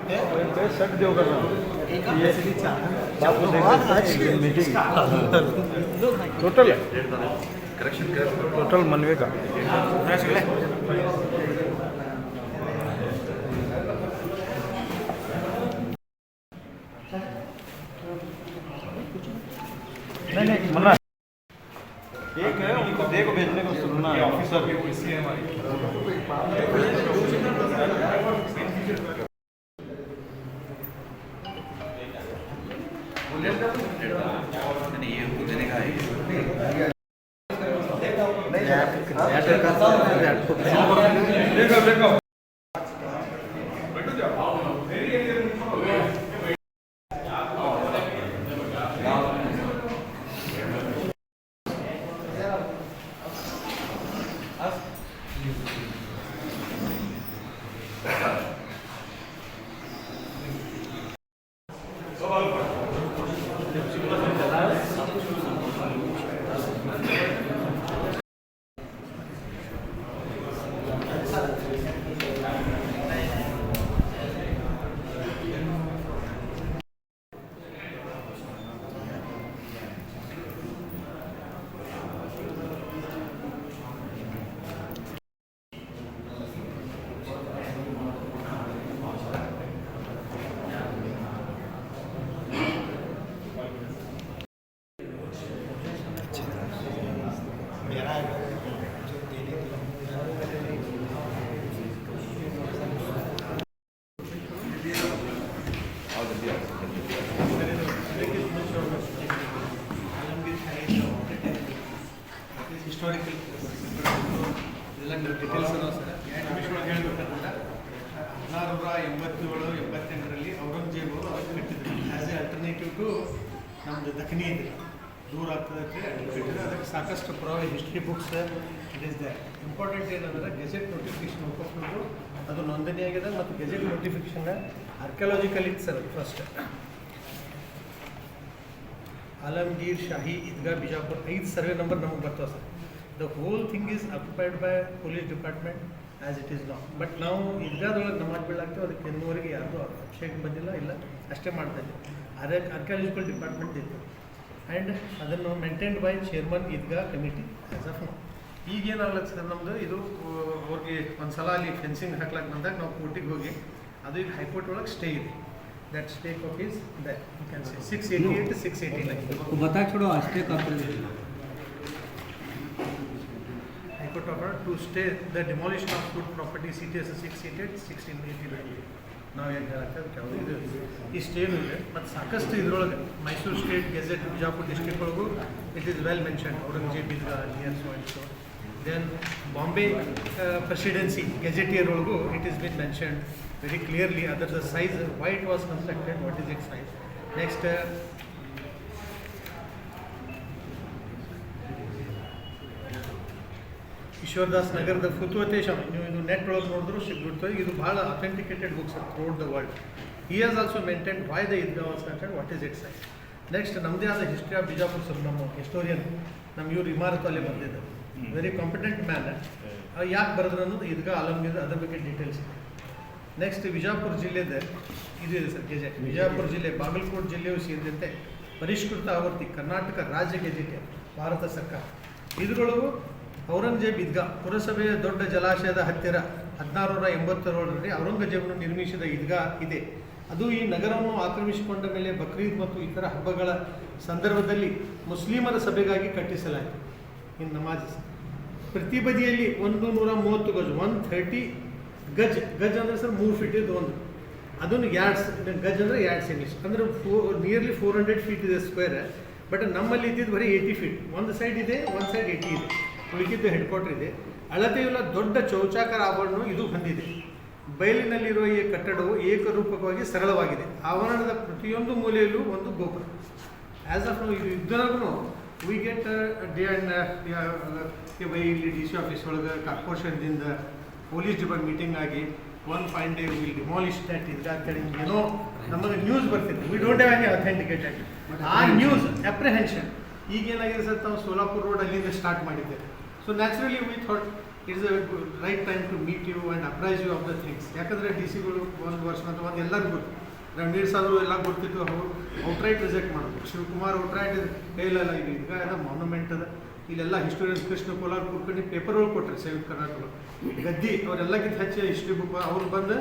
सट देव करना meeting total correction total मनवे का नहीं मना एक है उनको देखो भेजने को सुनना है ऑफिसर देखो ಹಿಸ್ಟಾರಿಕಲ್ ಎಲ್ಲ ಡೀಟೇಲ್ಸ್ ಅದಾವ ಸರ್. ವಿಷಯ ಹೇಳಬೇಕಂದ್ರೆ 1687-88ರಲ್ಲಿ ಔರಂಗಜೇಬ್ ಅವರು ಅದನ್ನು ಕಟ್ಟಿದ್ರು ಆ್ಯಸ್ ಎ ಅಲ್ಟರ್ನೇಟಿವ್ ಟು ನಮ್ಮದು ದಖನಿ ಇದೆ, ದೂರ ಆಗ್ತದಕ್ಕೆ ಕಟ್ಟಿದ್ರು. ಅದಕ್ಕೆ ಸಾಕಷ್ಟು ಪುರಾವೆ history books it is the important ಏನಂದ್ರೆ ಗೆಜೆಟ್ ನೋಟಿಫಿಕೇಶನ್ ಹೋಗ್ಕೊಂಡು ಅದು ನೋಂದಣಿ ಆಗಿದೆ. ಮತ್ತು ಗೆಜೆಟ್ ನೋಟಿಫಿಕೇಶನ್ ಆರ್ಕಿಯಾಲಜಿಕಲ್ ಇತ್ತು ಸರ್. ಫಸ್ಟ್ ಆಲಮ್ಗೀರ್ ಶಾಹಿ ಈದ್ಗಾ ಬಿಜಾಪುರ 5 ಸರ್ವೆ ನಂಬರ್ ನಮಗೆ ಬರ್ತವೆ sir. The whole thing is occupied by police department as it is ನಾವು. ಬಟ್ ನಾವು ಈದ್ಗಾದೊಳಗೆ ನಮಾಜ್ ಬೀಳಾಗ್ತೀವಿ, ಅದಕ್ಕೆ ಇನ್ನೂವರೆಗೆ ಯಾರ್ದು ಅಭಿಷೇಕ ಬಂದಿಲ್ಲ, ಇಲ್ಲ ಅಷ್ಟೇ ಮಾಡ್ತಾಯಿದ್ವಿ. ಅದೇ ಆರ್ಕಿಯಾಲಜಿಕಲ್ ಡಿಪಾರ್ಟ್ಮೆಂಟ್ ಇತ್ತು ಆ್ಯಂಡ್ ಅದನ್ನು maintained by chairman Idgah committee as of ನಾವು. ಈಗೇನಾಗ್ಲಕ್ಕೆ ಸರ್ ನಮ್ಮದು ಇದು ಅವ್ರಿಗೆ ಒಂದು ಸಲ ಅಲ್ಲಿ ಫೆನ್ಸಿಂಗ್ ಹಾಕ್ಲಕ್ಕೆ ಬಂದಾಗ ನಾವು ಕೋರ್ಟಿಗೆ ಹೋಗಿ ಅದು ಈಗ ಹೈಕೋರ್ಟ್ ಒಳಗೆ ಸ್ಟೇ ಇದೆ. That stay copy is that you can say 688 to 689. वो बता छोड़ो stay copy. I could order to stay the demolition of food property CTS 688 1689. ನಾವು ಏನು ಹೇಳಕ್ಕೆ ಇದು ಈ ಸ್ಟೇನು ಇದೆ. ಮತ್ತು ಸಾಕಷ್ಟು ಇದರೊಳಗೆ Mysore state gazette Bijapur district ಒಳಗೂ it is well mention Aurangzeb Idgah near so and so. Then Bombay presidency gazetteer ಒಳಗೂ it is been mentioned very clearly other the size, why it was constructed, what is its size. Next Ishwardas ನಗರದ ಫುತ್ವತೇಶಂ, ನೀವು ಇದು net ಒಳಗೆ ನೋಡಿದ್ರು ಸಿಗ್ಬಿಡ್ತದೆ. ಇದು ಭಾಳ authenticated books throughout the world. He has also maintain why the Idgah was constructed, what is it size. Next ನಮ್ಮದೇ ಆದ ಹಿಸ್ಟ್ರಿ ಆಫ್ ಬಿಜಾಪುರ ಸರ್, ನಮ್ಮ ಹಿಸ್ಟೋರಿಯನ್ ನಮ್ಮ ಇವ್ರು ಇಮಾರತ್ ಅಲ್ಲಿ ಬಂದಿದ್ದು, ವೆರಿ ಕಾಂಪಿಟೆಂಟ್ ಮ್ಯಾನ್. ಯಾಕೆ ಬರೆದ್ರು ಅನ್ನೋದು ಈದ್ಗಾ ಆಲಮ್ಗೀರ್ ಅದ್ರ ಬಗ್ಗೆ ಡೀಟೇಲ್ಸ್ ಇದೆ. ನೆಕ್ಸ್ಟ್ ವಿಜಾಪುರ ಜಿಲ್ಲೆದ ಇದು ಇದೆ ಸರ್ ಗೆಜೆಟ್. ವಿಜಯಪುರ ಜಿಲ್ಲೆ ಬಾಗಲಕೋಟೆ ಜಿಲ್ಲೆಯು ಸೇರಿದಂತೆ ಪರಿಷ್ಕೃತ ಆವೃತ್ತಿ ಕರ್ನಾಟಕ ರಾಜ್ಯ ಗೆಜೆಟ್ ಭಾರತ ಸರ್ಕಾರ. ಇದರೊಳಗೂ ಔರಂಗಜೇಬ್ ಈದ್ಗಾ ಪುರಸಭೆಯ ದೊಡ್ಡ ಜಲಾಶಯದ ಹತ್ತಿರ 1687ರಲ್ಲಿ ಔರಂಗಜೇಬನು ನಿರ್ಮಿಸಿದ ಈದ್ಗಾ ಇದೆ. ಅದು ಈ ನಗರವನ್ನು ಆಕ್ರಮಿಸಿಕೊಂಡ ಮೇಲೆ ಬಕ್ರೀದ್ ಮತ್ತು ಇತರ ಹಬ್ಬಗಳ ಸಂದರ್ಭದಲ್ಲಿ ಮುಸ್ಲಿಮರ ಸಭೆಗಾಗಿ ಕಟ್ಟಿಸಲಾಯಿತು. ಇನ್ನು ನಮಾಜ್ ಪ್ರತಿ ಬದಿಯಲ್ಲಿ 130 ಗಜ್ 130 ಗಜ್. ಗಜ್ ಅಂದರೆ ಸರ್ 3 ಫೀಟ್ ಇದು ಒಂದು, ಅದನ್ನು 2 ಗಜ್ ಅಂದರೆ 2 ಸೆಮೀಸ್ ಅಂದರೆ ನಿಯರ್ಲಿ 400 ಫೀಟ್ ಇದೆ ಸ್ಕ್ವೇರ್. ಬಟ್ ನಮ್ಮಲ್ಲಿ ಇದ್ದಿದ್ದು ಬರೀ 80 ಫೀಟ್. ಒಂದು ಸೈಡ್ ಇದೆ, ಒಂದು ಸೈಡ್ 80 ಇದೆ. ಉಳಿಕಿದ್ದು ಹೆಡ್ ಕ್ವಾರ್ಟರ್ ಇದೆ. ಅಳತೆಯುಳ್ಳ ದೊಡ್ಡ ಚೌಚಾಕಾರ ಆವರಣವು ಇದು ಹೊಂದಿದೆ. ಬಯಲಿನಲ್ಲಿರುವ ಈ ಕಟ್ಟಡವು ಏಕರೂಪಕವಾಗಿ ಸರಳವಾಗಿದೆ. ಆವರಣದ ಪ್ರತಿಯೊಂದು ಮೂಲೆಯಲ್ಲೂ ಒಂದು ಗೋಪುರ. ಆ್ಯಸ್ ಆಫ್ ಇದು ಇದ್ದವರೆಗೂ ವಿ ಗೆಟ್ ಡೇ ಆ್ಯಂಡ್ ಇಲ್ಲಿ ಡಿ ಸಿ ಆಫೀಸ್ ಒಳಗೆ ಕಾರ್ಪೊರೇಷನ್ದಿಂದ ಪೊಲೀಸ್ ಡಿಪಾರ್ಟ್ಮೆಂಟ್ ಮೀಟಿಂಗ್ ಆಗಿ one fine day will demolish that ಇದು ಅಂತೇಳಿ ಏನೋ ನಮಗೆ ನ್ಯೂಸ್ ಬರ್ತಿದೆ. We don't have any authenticated. ಆ ನ್ಯೂಸ್ ಅಪ್ರಿಹೆನ್ಷನ್ ಈಗೇನಾಗಿದೆ ಸರ್, ತಾವು ಸೋಲಾಪುರ ರೋಡ್ ಅಲ್ಲಿಂದ ಸ್ಟಾರ್ಟ್ ಮಾಡಿದ್ದೇವೆ. So naturally we thought it's a right time to meet you and apprise you of the things. ಯಾಕಂದರೆ ಡಿ ಸಿಗಳು ಒಂದು ವರ್ಷ ಅಥವಾ ಒಂದು ಎಲ್ಲರಿಗೂ ಗೊತ್ತು, ರಣವೀರ್ ಸಾದ್ರು ಎಲ್ಲ ಗೊತ್ತಿತ್ತು, ಅವರು ಔಟ್ರೈಟ್ ರಿಜೆಕ್ಟ್ ಮಾಡೋದು. ಶಿವಕುಮಾರ್ ಔಟ್ರೈಟ್ ಇಲ್ಲ ಈಗ ಅದು ಮಾನ್ಯುಮೆಂಟ್ ಅದ, ಇಲ್ಲೆಲ್ಲ ಹಿಸ್ಟೋರಿಯನ್ಸ್ ಕೃಷ್ಣ ಕೋಲಾರ ಕುರ್ಕಂಡು ಪೇಪರ್ಗಳು ಕೊಟ್ಟರೆ ಸಂಯುಕ್ತ ಕರ್ನಾಟಕ ಗದ್ದಿ ಅವರೆಲ್ಲಕ್ಕಿಂತ ಹೆಚ್ಚು ಹಿಸ್ಟ್ರಿ ಬುಕ್ ಅವ್ರು ಬಂದು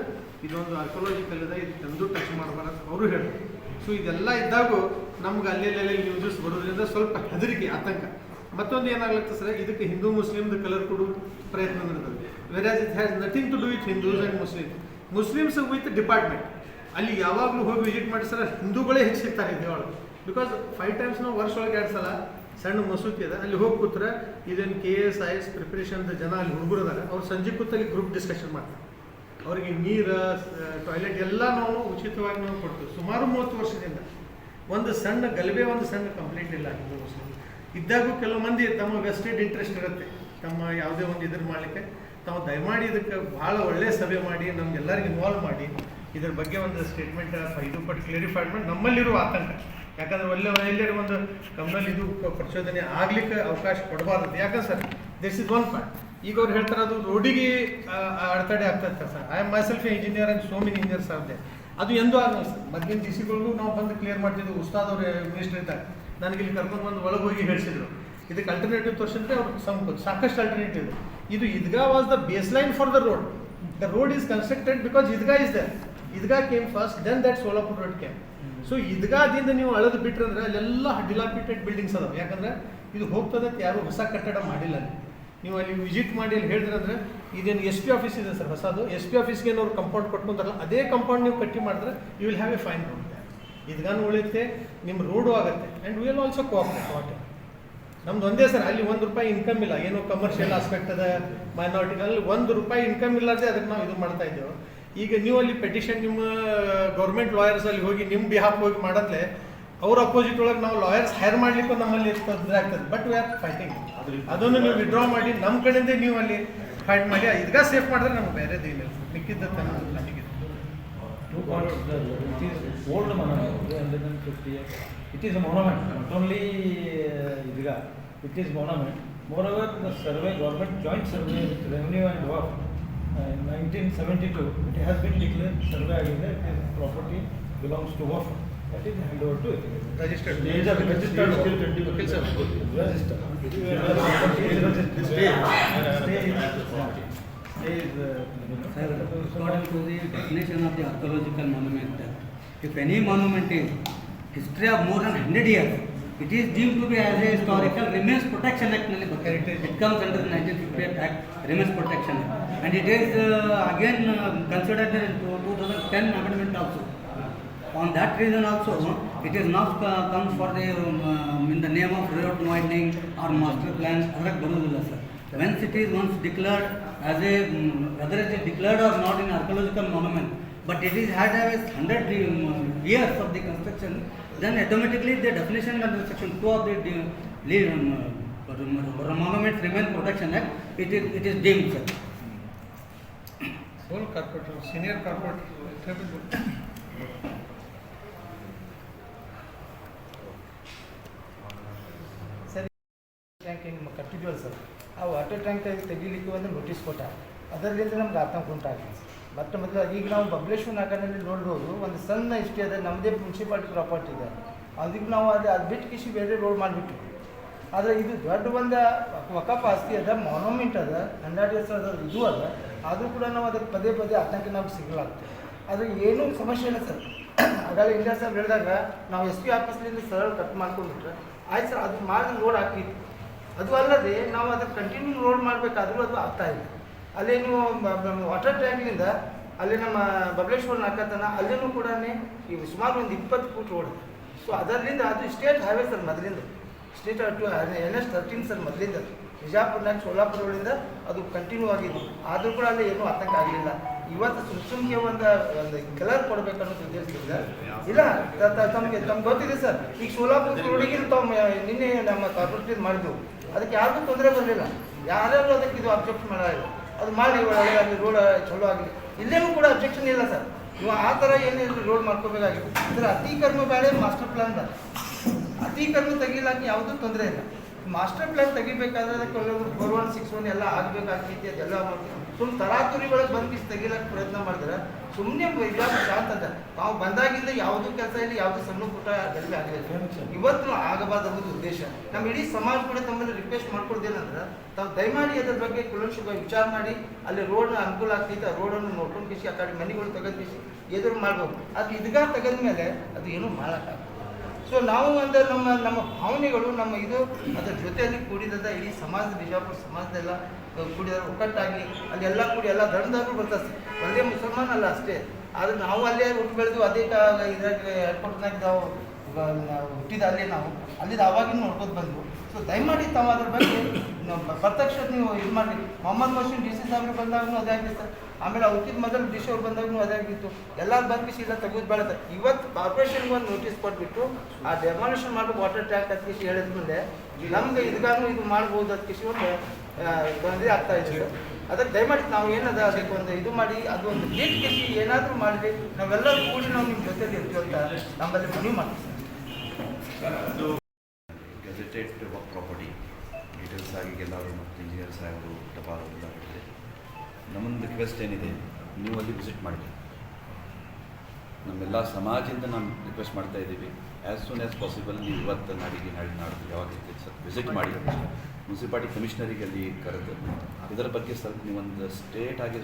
ಇದೊಂದು ಆರ್ಕೊಲಾಜಿಕಲ್ ಇದೆ, ಇದು ಎಂದೂ ಟಚ್ ಮಾಡಬಾರ್ದು ಅವರು ಹೇಳಿದ್ರು. ಸೊ ಇದೆಲ್ಲ ಇದ್ದಾಗೂ ನಮ್ಗೆ ಅಲ್ಲೆಲ್ಲೆಲ್ಲಿ ನ್ಯೂಸಸ್ ಬರೋದ್ರಿಂದ ಸ್ವಲ್ಪ ಹೆದರಿಕೆ, ಆತಂಕ. ಮತ್ತೊಂದು ಏನಾಗ್ಲತ್ತೆ ಸರ್, ಇದಕ್ಕೆ ಹಿಂದೂ ಮುಸ್ಲಿಮ್ದು ಕಲರ್ ಕೊಡೋ ಪ್ರಯತ್ನ ನಡೆದது. Whereas it has nothing to do with Hindus and Muslims with department. ಅಲ್ಲಿ ಯಾವಾಗಲೂ ಹೋಗಿ ವಿಸಿಟ್ ಮಾಡಿ ಸರ್, ಹಿಂದೂಗಳೇ ಹೆಚ್ಚು ಸಿಗ್ತಾರೆ ಇದ್ರೊಳಗೆ. ಬಿಕಾಸ್ 5 times ನಾವು ವರ್ಷೊಳಗೆ 2 ಸಲ ಸಣ್ಣ ಮಸೂತಿ ಅದ, ಅಲ್ಲಿ ಹೋಗಿ ಕೂತ್ರೆ ಇದೇನು KS IS ಪ್ರಿಪ್ರೇಷನ್ದ ಜನ ಅಲ್ಲಿ ಹುಡುಗರು ಅದಾರೆ, ಅವ್ರು ಸಂಜೆ ಕೂತಲ್ಲಿ ಗ್ರೂಪ್ ಡಿಸ್ಕಷನ್ ಮಾಡ್ತಾರೆ. ಅವರಿಗೆ ನೀರು, ಟಾಯ್ಲೆಟ್ ಎಲ್ಲ ನಾವು ಉಚಿತವಾಗಿ ನಾವು ಕೊಡ್ತೀವಿ. ಸುಮಾರು 30 ವರ್ಷದಿಂದ ಒಂದು ಸಣ್ಣ ಗಲಭೆ, ಒಂದು ಸಣ್ಣ ಕಂಪ್ಲೇಂಟ್ ಇಲ್ಲ ಹಿಂದೂ ಮುಸ್ಲಿಮ್ ಇದ್ದಾಗೂ. ಕೆಲವು ಮಂದಿ ತಮ್ಮ ವೆಸ್ಟೆಡ್ ಇಂಟ್ರೆಸ್ಟ್ ಇರುತ್ತೆ, ತಮ್ಮ ಯಾವುದೇ ಒಂದು ಇದ್ರ ಮಾಡಲಿಕ್ಕೆ. ತಾವು ದಯಮಾಡಿ ಇದಕ್ಕೆ ಭಾಳ ಒಳ್ಳೆಯ ಸಭೆ ಮಾಡಿ ನಮ್ಗೆಲ್ಲರಿಗೂ ಇನ್ವಾಲ್ವ್ ಮಾಡಿ ಇದ್ರ ಬಗ್ಗೆ ಒಂದು ಸ್ಟೇಟ್ಮೆಂಟ್ ಇದು ಪಟ್ಟು ಕ್ಲಿಯರಿಫೈಡ್ ಮಾಡಿ ನಮ್ಮಲ್ಲಿರುವ ಆತಂಕ. ಯಾಕಂದರೆ ಎಲ್ಲರೂ ಒಂದು ಕಮ್ಯುನಲ್ ಇದು ಪ್ರಚೋದನೆ ಆಗ್ಲಿಕ್ಕೆ ಅವಕಾಶ ಕೊಡಬಾರ್ದು. ಯಾಕಂದ್ರೆ sir this is one part. ಈಗ ಅವ್ರು ಹೇಳ್ತಾರೆ ಅದು ರೋಡಿಗೆ ಅಡೆತಡೆ ಆಗ್ತದೆ sir. I am my self engineer and so many engineers ಆಗಿದೆ. ಅದು ಎಂದೂ ಆಗಲ್ಲ ಸರ್. ಮೊದಲಿನ ಡಿ ಸಿಗಳಿಗೂ ನಾವು ಬಂದು ಕ್ಲಿಯರ್ ಮಾಡ್ತಿದ್ವಿ. ಉಸ್ತಾದ್ ಅವರು ಮಿನಿಸ್ಟರ್ ಇದ್ದಾಗ ನನಗೆ ಇಲ್ಲಿ ಕರ್ಕೊಂಡು ಬಂದು ಒಳಗೆ ಹೋಗಿ ಹೇಳಿಸಿದ್ರು ಇದಕ್ಕೆ ಅಲ್ಟರ್ನೇಟಿವ್ ತೋರಿಸಿದ್ರೆ ಅವ್ರು ಸಾಕಷ್ಟು ಅಲ್ಟರ್ನೇಟಿವ್. ಇದು Idgah was the base line for the road. The road is constructed because Idgah is there. Idgah came first, then that Solapur road came. So Idgahದಿಂದ ನೀವು ಅಳೆದು ಬಿಟ್ಟರೆ ಅಂದರೆ ಅಲ್ಲೆಲ್ಲ ಡಿಲಾಪಿಟೆಡ್ ಬಿಲ್ಡಿಂಗ್ಸ್ ಅದಾವೆ. ಯಾಕಂದರೆ ಇದು ಹೋಗ್ತದೆ, ಯಾರು ಹೊಸ ಕಟ್ಟಡ ಮಾಡಿಲ್ಲ ಅಲ್ಲಿ. ನೀವು ಅಲ್ಲಿ ವಿಸಿಟ್ ಮಾಡಿ ಅಲ್ಲಿ ಹೇಳಿದ್ರಂದ್ರೆ ಇದೇನು SP ಆಫೀಸ್ ಇದೆ ಸರ್ ಹೊಸದು, SP ಆಫೀಸ್ಗೆ ಅವ್ರು ಕಂಪೌಂಡ್ ಕೊಟ್ಕೊಂತಾರಲ್ಲ, ಅದೇ ಕಂಪೌಂಡ್ ನೀವು ಕಟ್ಟಿ ಮಾಡಿದ್ರೆ you will have a fine road. Idgahನೂ ಉಳಿಯುತ್ತೆ, ನಿಮ್ಮ ರೋಡು ಆಗುತ್ತೆ, and will also cooperate what. ನಮ್ದು ಒಂದೇ ಸರ್, ಅಲ್ಲಿ ₹1 ಇನ್ಕಮ್ ಇಲ್ಲ. ಏನೋ ಕಮರ್ಷಿಯಲ್ ಆಸ್ಪೆಕ್ಟ್ ಅದ, ಮೈನಾರಿಟಿನಲ್ಲಿ ₹1 ಇನ್ಕಮ್ ಇಲ್ಲದೆ ಅದಕ್ಕೆ ನಾವು ಇದು ಮಾಡ್ತಾ ಇದ್ದೇವೆ. ಈಗ ನೀವು ಅಲ್ಲಿ ಪೆಟಿಷನ್ ನಿಮ್ಮ ಗೌರ್ಮೆಂಟ್ ಲಾಯರ್ಸ್ ಅಲ್ಲಿ ಹೋಗಿ ನಿಮ್ಮ ಬಿಹಾಫ್ ಹೋಗಿ ಮಾಡತ್ಲೆ ಅವ್ರ ಅಪೋಸಿಟ್ ಒಳಗೆ ನಾವು ಲಾಯರ್ಸ್ ಹೈರ್ ಮಾಡ್ಲಿಕ್ಕೂ ನಮ್ಮಲ್ಲಿ ತೊಂದರೆ ಆಗ್ತದೆ. But we are fighting. ಅದನ್ನು ನೀವು ವಿಡ್ರಾ ಮಾಡಿ ನಮ್ಮ ಕಡೆಯಿಂದ ನೀವು ಅಲ್ಲಿ ಫೈಟ್ ಮಾಡಿ Idgah ಸೇಫ್ ಮಾಡಿದ್ರೆ ನಮ್ಗೆ ಬೇರೆದು ಇಲ್ಲ, ಮಿಕ್ಕಿದ್ದ ನಮಗೆ. Old monument, 150 years. It is a monument, not only Idgah. It is monument. Moreover, the survey, government joint survey with revenue and work, in 1972, it has been declared survey agenda. It is property belongs to WAF. That is hand over to it. Registered. Registered. Registered. According to the definition of the archaeological monument, if any monument is history of more than 100 years, it is deemed to be as a historical Remains Protection Act. It comes under the 1958 Act, Remains Protection Act, and it is again considered in 2010 amendment also. On that reason also, it is not comes for the in the name of road widening or master plan. Once it is declared as a whether it is declared or not in archaeological monument, but it is had as 100 years of the construction, then automatically the definition under section 2 of the Monument Remains Protection Act, it is deemed, sir. Whole corporate, senior corporate. Tank ಹಿಂಗೆ ಕಟ್ಟಿದ್ವಲ್ಲ sir, ಆ water tank ತೆಗಿಲಿಕ್ಕೆ ಒಂದು notice ಕೊಟ್ಟ. ಅದರಿಂದ ನಮ್ಗೆ ಆತಂಕ ಉಂಟಾಗಿದೆ sir. ಮತ್ತು ಮೊದಲು ಈಗ ನಾವು ಬಬಲೇಶ್ವರ ನಾಗನಲ್ಲಿ ನೋಡ್ಬೋದು, ಒಂದು ಸಣ್ಣ ಇಷ್ಟೇ ಅದ, ನಮ್ಮದೇ ಮುನ್ಸಿಪಾಲ್ಟಿ ಪ್ರಾಪರ್ಟಿ ಇದೆ. ಅದಕ್ಕೆ ನಾವು ಅದು ಬಿಟ್ಟು ಕಿಸಿ ಬೇರೆ ರೋಡ್ ಮಾಡಿಬಿಟ್ಟು. ಆದರೆ ಇದು ದೊಡ್ಡ ಒಂದು ವಕಫ್ ಆಸ್ತಿ ಅದ, ಮಾನ್ಯುಮೆಂಟ್ ಅದ, 100 years ಅದ, ಇದು ಅದ. ಆದರೂ ಕೂಡ ನಾವು ಅದಕ್ಕೆ ಪದೇ ಪದೇ ಆತಂಕ ನಮ್ಗೆ ಸಿಗಲಾಗ್ತದೆ. ಆದರೆ ಏನೂ ಸಮಸ್ಯೆ ಇಲ್ಲ ಸರ್. ಹಾಗಾದ್ರೆ ಇಂಡಿಯಾ ಸರ್ ಹೇಳಿದಾಗ ನಾವು SP ಆಫೀಸ್ಲಿಂದ ಸರಳ ಕಟ್ ಮಾಡ್ಕೊಂಡ್ಬಿಟ್ರೆ ಆಯ್ತು ಸರ್, ಅದು ಮಾಡಿ ರೋಡ್ ಹಾಕಿತ್ತು. ಅದು ಅಲ್ಲದೆ ನಾವು ಅದಕ್ಕೆ ಕಂಟಿನ್ಯೂ ರೋಡ್ ಮಾಡಬೇಕಾದ್ರೂ ಅದು ಆಗ್ತಾಯಿಲ್ಲ. ಅಲ್ಲೇ ನೀವು ವಾಟರ್ ಟ್ಯಾಂಕ್ನಿಂದ ಅಲ್ಲಿ ನಮ್ಮ ಬಬಲೇಶ್ವರ ನಾಕತನ ಅಲ್ಲಿನೂ ಕೂಡ ಈಗ ಸುಮಾರು ಒಂದು 20 ಫೂಟ್ ರೋಡ್. ಸೊ ಅದರಿಂದ ಅದು ಸ್ಟೇಟ್ ಹೈವೇ ಸರ್, ಮೊದಲಿಂದ ಸ್ಟೇಟ್ ಟು NH 13 ಸರ್, ಮೊದಲಿಂದ ಬಿಜಾಪುರ್ನಾಗ ಸೋಲಾಪುರ ರೋಡಿಂದ ಅದು ಕಂಟಿನ್ಯೂ ಆಗಿದೆ. ಆದರೂ ಕೂಡ ಅಲ್ಲಿ ಏನೂ ಆತಂಕ ಆಗಲಿಲ್ಲ. ಇವತ್ತು ಸುಮ್ಗೆ ಒಂದು ಕಲರ್ ಕೊಡಬೇಕನ್ನೋದು ಉದ್ದೇಶದಿಂದ ಇಲ್ಲ. ತಮಗೆ ಗೊತ್ತಿದೆ ಸರ್, ಈಗ ಸೋಲಾಪುರ ರೋಡಿಗೆ ತಾವು ನಿನ್ನೆ ನಮ್ಮ ಕಾರ್ಪೊರೇಟ್ ಮಾಡಿದೆವು, ಅದಕ್ಕೆ ಯಾರಿಗೂ ತೊಂದರೆ ಬರಲಿಲ್ಲ. ಯಾರ್ಯಾರು ಅದಕ್ಕೆ ಇದು ಅಬ್ಜೆಕ್ಟ್ ಮಾಡಿಲ್ಲ. ಅದು ಮಾಡಿ ಒಳ್ಳೆ ಆಗಲಿ, ರೋಡ್ ಚಲೋ ಆಗಲಿ, ಇಲ್ಲೇನೂ ಕೂಡ ಅಬ್ಜೆಕ್ಷನ್ ಇಲ್ಲ ಸರ್. ನೀವು ಆ ಥರ ಏನಿಲ್ಲ ರೋಡ್ ಮಾಡ್ಕೋಬೇಕಾಗಿತ್ತು. ಇದರ ಅತೀಕರಣ ಬೇರೆ ಮಾಸ್ಟರ್ ಪ್ಲಾನ್ ಬೇರೆ. ಅತೀಕರಣ ತೆಗಿಲಾಕ ಯಾವುದೂ ತೊಂದರೆ ಇಲ್ಲ. ಮಾಸ್ಟರ್ ಪ್ಲಾನ್ ತೆಗಿಬೇಕಾದ್ರೆ ಕೆಲವರು 4161 ಎಲ್ಲ ಆಗಬೇಕಾಗ್ತೈತಿ, ಅದೆಲ್ಲ ಮಾಡ್ತೀವಿ. ಸುಮ್ಮನೆ ತರಾತುರಿಗಳಿಗೆ ಬಂದು ತೆಗಿಲಕ್ಕೆ ಪ್ರಯತ್ನ ಮಾಡಿದ್ರೆ ಸುಮ್ಮನೆ ವಿಜಾಪುರ ಶಾಂತ ಅಂತ ನಾವು ಬಂದಾಗಿಂದ ಯಾವುದೂ ಕೆಲಸ ಇಲ್ಲ, ಯಾವುದೂ ಸಣ್ಣ ಪುಟ್ಟ ಗರಿಮೆ ಆಗಲಿಲ್ಲ. ಇವತ್ತು ಆಗಬಾರ್ದು ಅನ್ನೋದು ಉದ್ದೇಶ. ನಮ್ಮ ಇಡೀ ಸಮಾಜ ಕೂಡ ತಮ್ಮಲ್ಲಿ ರಿಕ್ವೆಸ್ಟ್ ಮಾಡ್ಕೊಳ್ದೇನಂದ್ರೆ ತಾವು ದಯಮಾಡಿ ಅದ್ರ ಬಗ್ಗೆ ಕುಲಂಕುಷವಾಗಿ ವಿಚಾರ ಮಾಡಿ ಅಲ್ಲಿ ರೋಡ್ ಅನುಕೂಲ ಆಗ್ತೈತೆ, ಆ ರೋಡನ್ನು ನೋಡ್ಕೊಂಡು ಕಿಸಿ ಆ ಕಡೆ ಮನೆಗಳು ತೆಗೆದು ಕಿಸಿ ಎದುರು ಮಾಡ್ಬೋದು. ಅದು ಇದಗ ತೆಗೆದ ಮೇಲೆ ಅದು ಏನೂ ಮಾಡೋಕ್ಕಾಗಲ್ಲ. ಸೊ ನಾವು ಅಂದರೆ ನಮ್ಮ ಭಾವನೆಗಳು ನಮ್ಮ ಇದು ಅದರ ಜೊತೆಯಲ್ಲಿ ಕೂಡಿದ ಇಡೀ ಸಮಾಜ, ಬಿಜಾಪುರ ಸಮಾಜದೆಲ್ಲ ಕೂಡಿದ ಒಕ್ಕಟ್ಟಾಗಿ ಅಲ್ಲೆಲ್ಲ ಕೂಡಿ ಎಲ್ಲ ಧರ್ಮದವರು ಬರ್ತಾರೆ. ಒಂದೇ ಮುಸಲ್ಮಾನ್ ಅಲ್ಲ ಅಷ್ಟೇ, ಆದರೆ ನಾವು ಅಲ್ಲೇ ಹುಟ್ಟು ಬೆಳೆದು ಅದೇ ಇದ್ರಾಗ ಏರ್ಪೋರ್ಟ್ನಾಗ ನಾವು ಹುಟ್ಟಿದ ಅಲ್ಲೇ ನಾವು ಅಲ್ಲಿದ್ದು ಅವಾಗಿನ ನೋಡ್ಕೊಂಡು ಬಂದು. ಸೊ ದಯಮಾಡಿ ತಾವು ಅದ್ರ ಬಗ್ಗೆ ಪ್ರತ್ಯಕ್ಷ ನೀವು ಇದು ಮಾಡಿ. ಮೊಹಮ್ಮದ್ ಮೊಹಸಿನ್ DC ಸಾಹೇಬ್ರು ಬಂದಾಗೂ ಅದೇ ಆಗಿತ್ತು ಸರ್. ಆಮೇಲೆ ಅವ್ಕಿದ ಮೊದಲು ಡಿಶ್ ಅವ್ರು ಬಂದಾಗೂ ಅದೇ ಆಗಿತ್ತು. ಎಲ್ಲರೂ ಬಂದ್ಬಿಸಿ ಇಲ್ಲ ತೆಗೆದು ಬೆಳೆದ. ಇವತ್ತು ಕಾರ್ಪೊರೇಷನ್ಗೆ ಒಂದು ನೋಟಿಸ್ ಕೊಟ್ಬಿಟ್ಟು ಆ ಡೆಮಾಲಿಷನ್ ಮಾಡ್ಬೇಕು ವಾಟರ್ ಟ್ಯಾಂಕ್ ಅಂತ ಕಿಸಿ ಹೇಳಿದ್ಮೇಲೆ ನಮ್ಗೆ ಇದಗಾನು ಇದು ಮಾಡ್ಬೋದು ಅಂತ ಕಿಸಿ ಒಂದು ತೊಂದರೆ ಆಗ್ತಾ ಇದೆ ಸರ್. ಅದಕ್ಕೆ ದಯಮಾಡಿ ನಾವು ಏನದ ಅದಕ್ಕೆ ಒಂದು ಇದು ಮಾಡಿ ಅದು ಒಂದು ಗೇಟ್ ಕಿಸಿ ಏನಾದರೂ ಮಾಡಲಿ, ನಾವೆಲ್ಲರೂ ಕೂಡಿ ನಾವು ನಿಮ್ಮ ಜೊತೆಲಿ ಇರ್ತೀವಿ ಅಂತ ನಮ್ಮಲ್ಲಿ ಮನವಿ ಮಾಡ್ತೀವಿ sir. Gazetted work property details ಆಗಿ ಎಲ್ಲರೂ ಮತ್ತು ಇಂಜಿನಿಯರ್ ಸಾಹೇಬರು ಟಪಾಲು ಎಲ್ಲ ಕೊಟ್ಟಿದೆ. ನಮ್ಮೊಂದು ರಿಕ್ವೆಸ್ಟ್ ಏನಿದೆ, ನೀವು ಅಲ್ಲಿ ವಿಸಿಟ್ ಮಾಡಿ. ನಮ್ಮೆಲ್ಲ ಸಮಾಜದಿಂದ ನಾನು ರಿಕ್ವೆಸ್ಟ್ ಮಾಡ್ತಾ ಇದ್ದೀವಿ, ಆ್ಯಸ್ ಸೂನ್ ಆ್ಯಸ್ ಪಾಸಿಬಲ್ ನೀವು ಇವತ್ತು ನಾಡಿದ್ದು ಯಾವಾಗ ವಿಸಿಟ್ ಮಾಡಿ. ಮುನ್ಸಿಪಾಲಿಟಿ ಕಮಿಷನರಿಗೆ ಅಲ್ಲಿ ಕರೆದು ಇದರ ಬಗ್ಗೆ ಸ್ವಲ್ಪ ನೀವೊಂದು ಸ್ಟೇಟ್ ಆಗಿ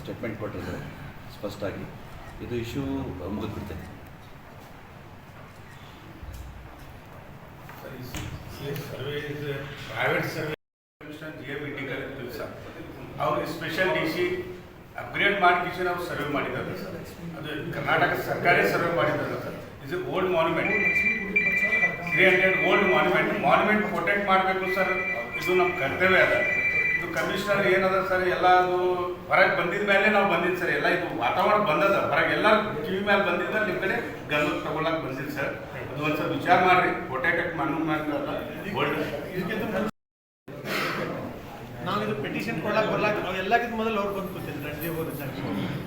ಸ್ಟೇಟ್ಮೆಂಟ್ ಕೊಟ್ಟಿದ್ದಾರೆ ಸ್ಪಷ್ಟವಾಗಿ, ಇದು ಇಶ್ಯೂ ಮುಗಿದ್ಬಿಡ್ತೈತೆ. ಸರ್ವೆ ಪ್ರೈವೇಟ್ ಸರ್ವೆ GMET ಕರೀತೀವಿ ಸರ್. ಅವರು ಸ್ಪೆಷಲ್ DC ಅಪ್ಗ್ರೇಡ್ ಮಾಡಿ ನಾವು ಸರ್ವೆ ಮಾಡಿದ್ದಾರೆ ಸರ್. ಅದು ಕರ್ನಾಟಕ ಸರ್ಕಾರಿ ಸರ್ವೆ ಮಾಡಿದ್ದಾರೆ sir. Is A old monument, 300 old monument protect ಮಾಡಬೇಕು ಸರ್. ಇದು ನಮ್ಮ ಕರ್ತವ್ಯ ಅದ. ಇದು ಕಮಿಷನರ್ ಏನದ ಸರ್, ಎಲ್ಲ ಅದು ಹೊರಗೆ ಬಂದಿದ ಮೇಲೆ ನಾವು ಬಂದಿದ್ದು ಸರ್. ಎಲ್ಲ ಇದು ವಾತಾವರಣ ಬಂದದ, ಹೊರಗೆ ಎಲ್ಲ ಟಿವಿ ಮೇಲೆ ಬಂದಿದ್ದ ನಿಮ್ಮ ಕಡೆ ಗಮನಕ್ಕೆ ತಗೊಳಕ್ಕೆ ಬಂದಿದ್ದು ಸರ್. ಅದು ಒಂದು ಸ್ವಲ್ಪ ವಿಚಾರ ಮಾಡಿರಿ. ಪ್ರೊಟೆಕ್ಟ್ ಮಾನ್ಯುಮೆಂಟ್ ಓಲ್ಡ್ ನಾವು ಇದು ಪೆಟಿಷನ್ ಕೊಡಕ್ಕೆ ಬರ್ಲಾಕ ನಾವು ಎಲ್ಲಕ್ಕಿಂತ ಮೊದಲು ಅವ್ರು ಬಂದು ಕೂತಿದ್ರು ರಣಜೀವ್ ಅವರು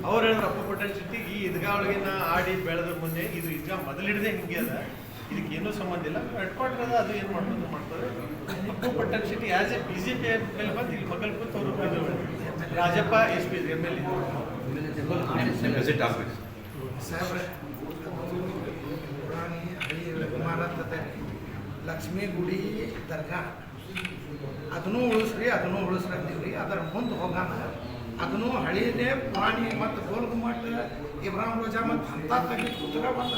ಅವ್ರು ಹೇಳಿದ್ರು ಅಪ್ಪು ಪಟ್ಟಣ ಸಿಟಿ ಈ ಈದ್ಗಾ ಒಳಗಿನ ಆಡಿ ಬೆಳೆದ್ರ ಮುಂದೆ ಇದು ಈದ್ಗಾ ಮೊದಲಿಡದೆ ಹಿಂಗೆ ಅದ, ಇದಕ್ಕೆ ಏನೂ ಸಂಬಂಧ ಇಲ್ಲ. ಹೆಡ್ ಕ್ವಾರ್ಟರ್ ಅದ, ಅದು ಏನು ಮಾಡ್ತಾರೆ. ಅಪ್ಪು ಪಟ್ಟಣ ಸಿಟಿ ಆ್ಯಸ್ ಎ BJP ಮೇಲೆ ಬಂದು ಇಲ್ಲಿ ಮಗಲ್ ಕೂತು ಅವರು ರಾಜಪ್ಪ SP MLA ವಿಸಿಟ್ ಆಗಬೇಕು ಸಾಹೇಬ್ರೆ. ಪುರಾಣಿ ಹಳ್ಳಿ ಮಾರಾಟದ ಲಕ್ಷ್ಮೀ ಗುಡಿ ದರ್ಗಾ ಅದನ್ನೂ ಉಳಿಸ್ರಿ ಅಂತೀವಿ. ಅದರ ಮುಂದೆ ಹೋಗೋಣ, ಅದನ್ನು ಹಳಿನೇ ಪುರಾಣಿ ಮತ್ತು ಗೋಲ್ಗುಮಟ್ ಇಬ್ರಾಹಿಂ ರೋಜಾ ಮತ್ತು ಅಂತ ತೆಗೆದು ಕೂತ್ರೆ ಒಂದು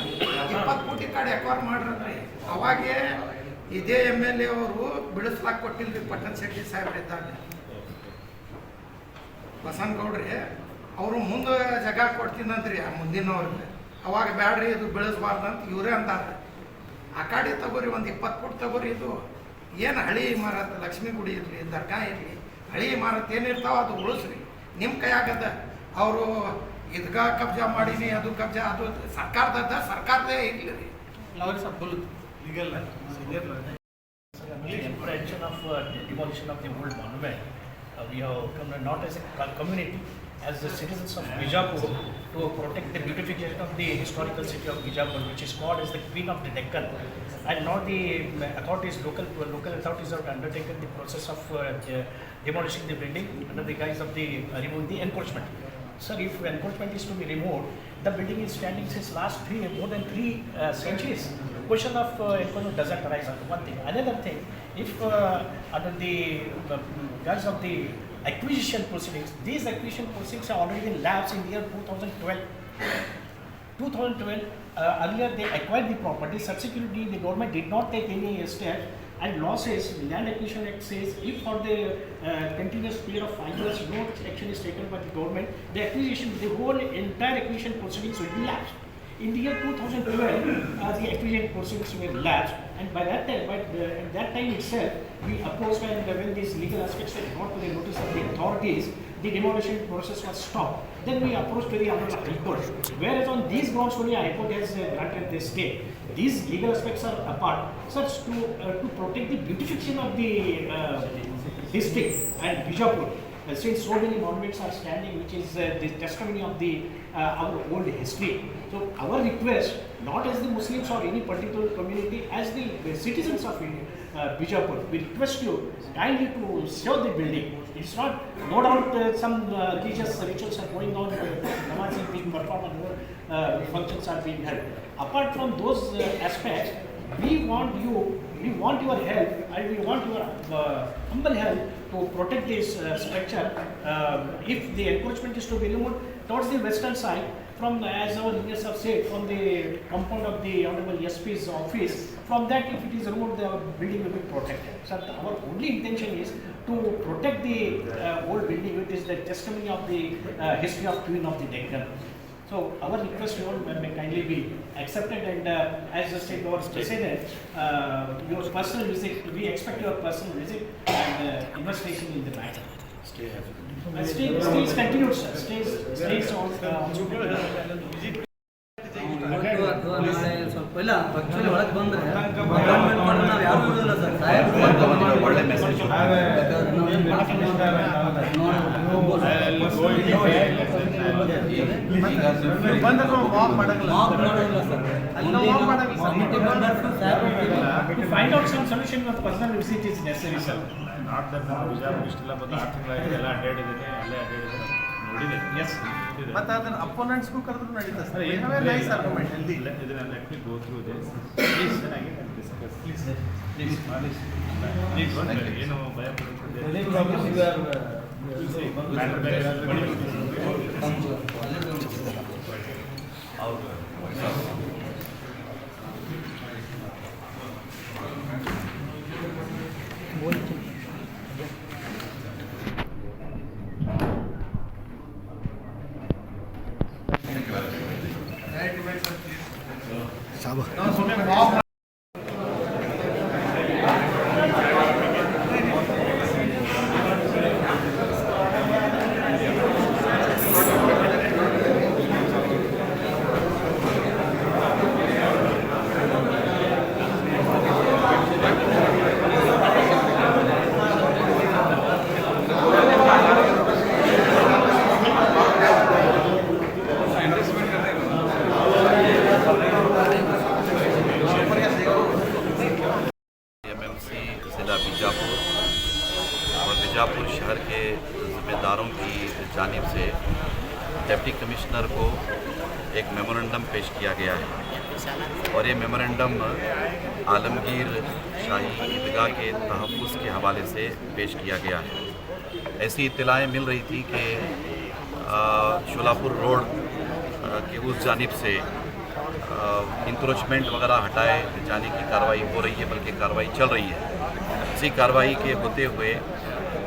20 ಕೋಟಿ ಕಡೆ ಎಕ್ವೈರ್ ಮಾಡ್ರಿ. ಅವಾಗೇ ಇದೇ MLA ಅವರು ಬಿಡಿಸ್ಲಾಕ ಕೊಟ್ಟಿಲ್ರಿ ಪಟ್ಟಣ ಶೆಟ್ಟಿ ಸಾಹೇಬ್ರಿದ್ದಾಗ. ಬಸನಗೌಡ್ರಿ ಅವರು ಮುಂದೆ ಜಾಗ ಕೊಡ್ತೀನಂತ್ರಿ ಆ ಮುಂದಿನವ್ರಿಗೆ. ಅವಾಗ ಬ್ಯಾಡ್ರಿ ಇದು ಬೆಳೆಸಬಾರ್ದಂತ ಇವರೇ ಅಂತಾರೆ. ಆ ಕಡೆ ತಗೋರಿ ಒಂದು 20 ಕೋಟಿ ತಗೋರಿ. ಇದು ಏನು ಹಳಿ ಇಮಾರತ್ ಲಕ್ಷ್ಮೀ ಗುಡಿ ಇರಲಿ, ದರ್ಗಾ ಇರಲಿ, ಹಳಿ ಇಮಾರತ್ ಏನಿರ್ತಾವ ಅದು ಉಳಿಸ್ರಿ. ನಿಮ್ಮ ಕೈಯಾಗದ ಅವರು ಇದಕ್ಕೆ ಕಬ್ಜಾ ಮಾಡೀನಿ, ಅದು ಕಬ್ಜಾ, ಅದು ಸರ್ಕಾರದೇ ಇರಲಿ ರೀ. ಅವ್ರಿಗೆ ಸ್ವಲ್ಪ legal senior Apprehension of demolition of the old monument. We have come not as a community, as the citizens of Bijapur, to protect the beautification of the historical city of Bijapur, which is called as the Queen of the Deccan. And now the authorities, local authorities have undertaken the process of demolishing the building under the guise of the removing the encroachment. Sir, if encroachment is to be removed, the building is standing since more than 3 centuries. Question of encroachment doesn't arise under one thing. Another thing, if under the guise of the acquisition proceedings, these acquisition proceedings are already been lapsed in the year 2012. Earlier they acquired the property, subsequently the government did not take any step, and law says, Land Acquisition Act says, if for the continuous period of 5 years no action is taken by the government, the whole entire acquisition proceedings will be lapsed. In the year 2012, the acquisition proceedings were lapsed, and by that time, at that time itself, we approached, and when these legal aspects were brought to the notice of the authorities, the demolition process was stopped. Then we approached to the Honorable High Court, whereas on these grounds only High Court has granted this stay. These legal aspects are apart, such to protect the beautification of the district and Bijapur. since so many monuments are standing, which is the testimony of the our old history. So our request, not as the Muslims or any particular community, as the citizens of Bijapur, we request you kindly to show the building. It's not, no doubt some religious rituals are going on, namaz is being performed, functions are being held. Apart from those aspects, we want your help, and we want your humble help to protect this structure. If the encroachment is to be removed towards the western side, from as our leaders have said, from the compound of the Honorable SP's office, from that if it is removed, the building will be protected. So our only intention is to protect the old building, which is the testimony of the history of Queen of the Deccan. So our request may kindly be accepted, and as the state our president, your personal visit, we expect your personal visit and investigation in the matter. Stay has to continue. Stays continued, sir. Stays also continued. ನಾಳೆ ಸ್ವಲ್ಪ ಇಲ್ಲ actually ಒಳಗೆ ಬಂದ್ರೆ ನಾವು ಯಾರು ಇರೋದಿಲ್ಲ sir Saheb ಒಳ್ಳೆ message To find out some solution of personal visit is necessary, sir. Not that ನಾನು ಬಿಜಾಪುರ ಇಷ್ಟೆಲ್ಲ ಬಂದು 6 ತಿಂಗಳಾಗಿದೆ, ಎಲ್ಲ ಅಡ್ಡಾಡಿದ್ದೀನಿ, ಅಲ್ಲೇ ಅಡ್ಡಾಡಿದ್ದೀನಿ, ನೋಡಿದ್ದೀನಿ. Yes. ಮತ್ತೆ ಅದನ್ನ ಅಪೋನೆಂಟ್ಸ್ಗೂ ಕರೆದ್ರು ನಡೀತದೆ ಸರ್. Nice argument healthy. ಇದನ್ನ let me go through this. Please ಚೆನ್ನಾಗಿ ಡಿಸ್ಕಸ್. ಪ್ಲೀಸ್ ಏನು ಭಯ ನಾವು ಸುಮ್ಮನೆ ಮಾಫ್ ज़िला बीजापुर और बीजापुर शहर के ज़िम्मेदारों की जानिब से डिप्टी कमिश्नर को एक मेमोरेंडम पेश किया गया है और ये मेमोरेंडम आलमगीर शाही ईदगाह के तहफ़्फ़ुज़ के हवाले से पेश किया गया है। ऐसी इत्तलाएँ मिल रही थी कि शोलापुर रोड के उस जानिब से इंक्रोचमेंट वगैरह हटाए जाने की कार्रवाई हो रही है, बल्कि कार्रवाई चल रही है। इसी कार्रवाई के होते हुए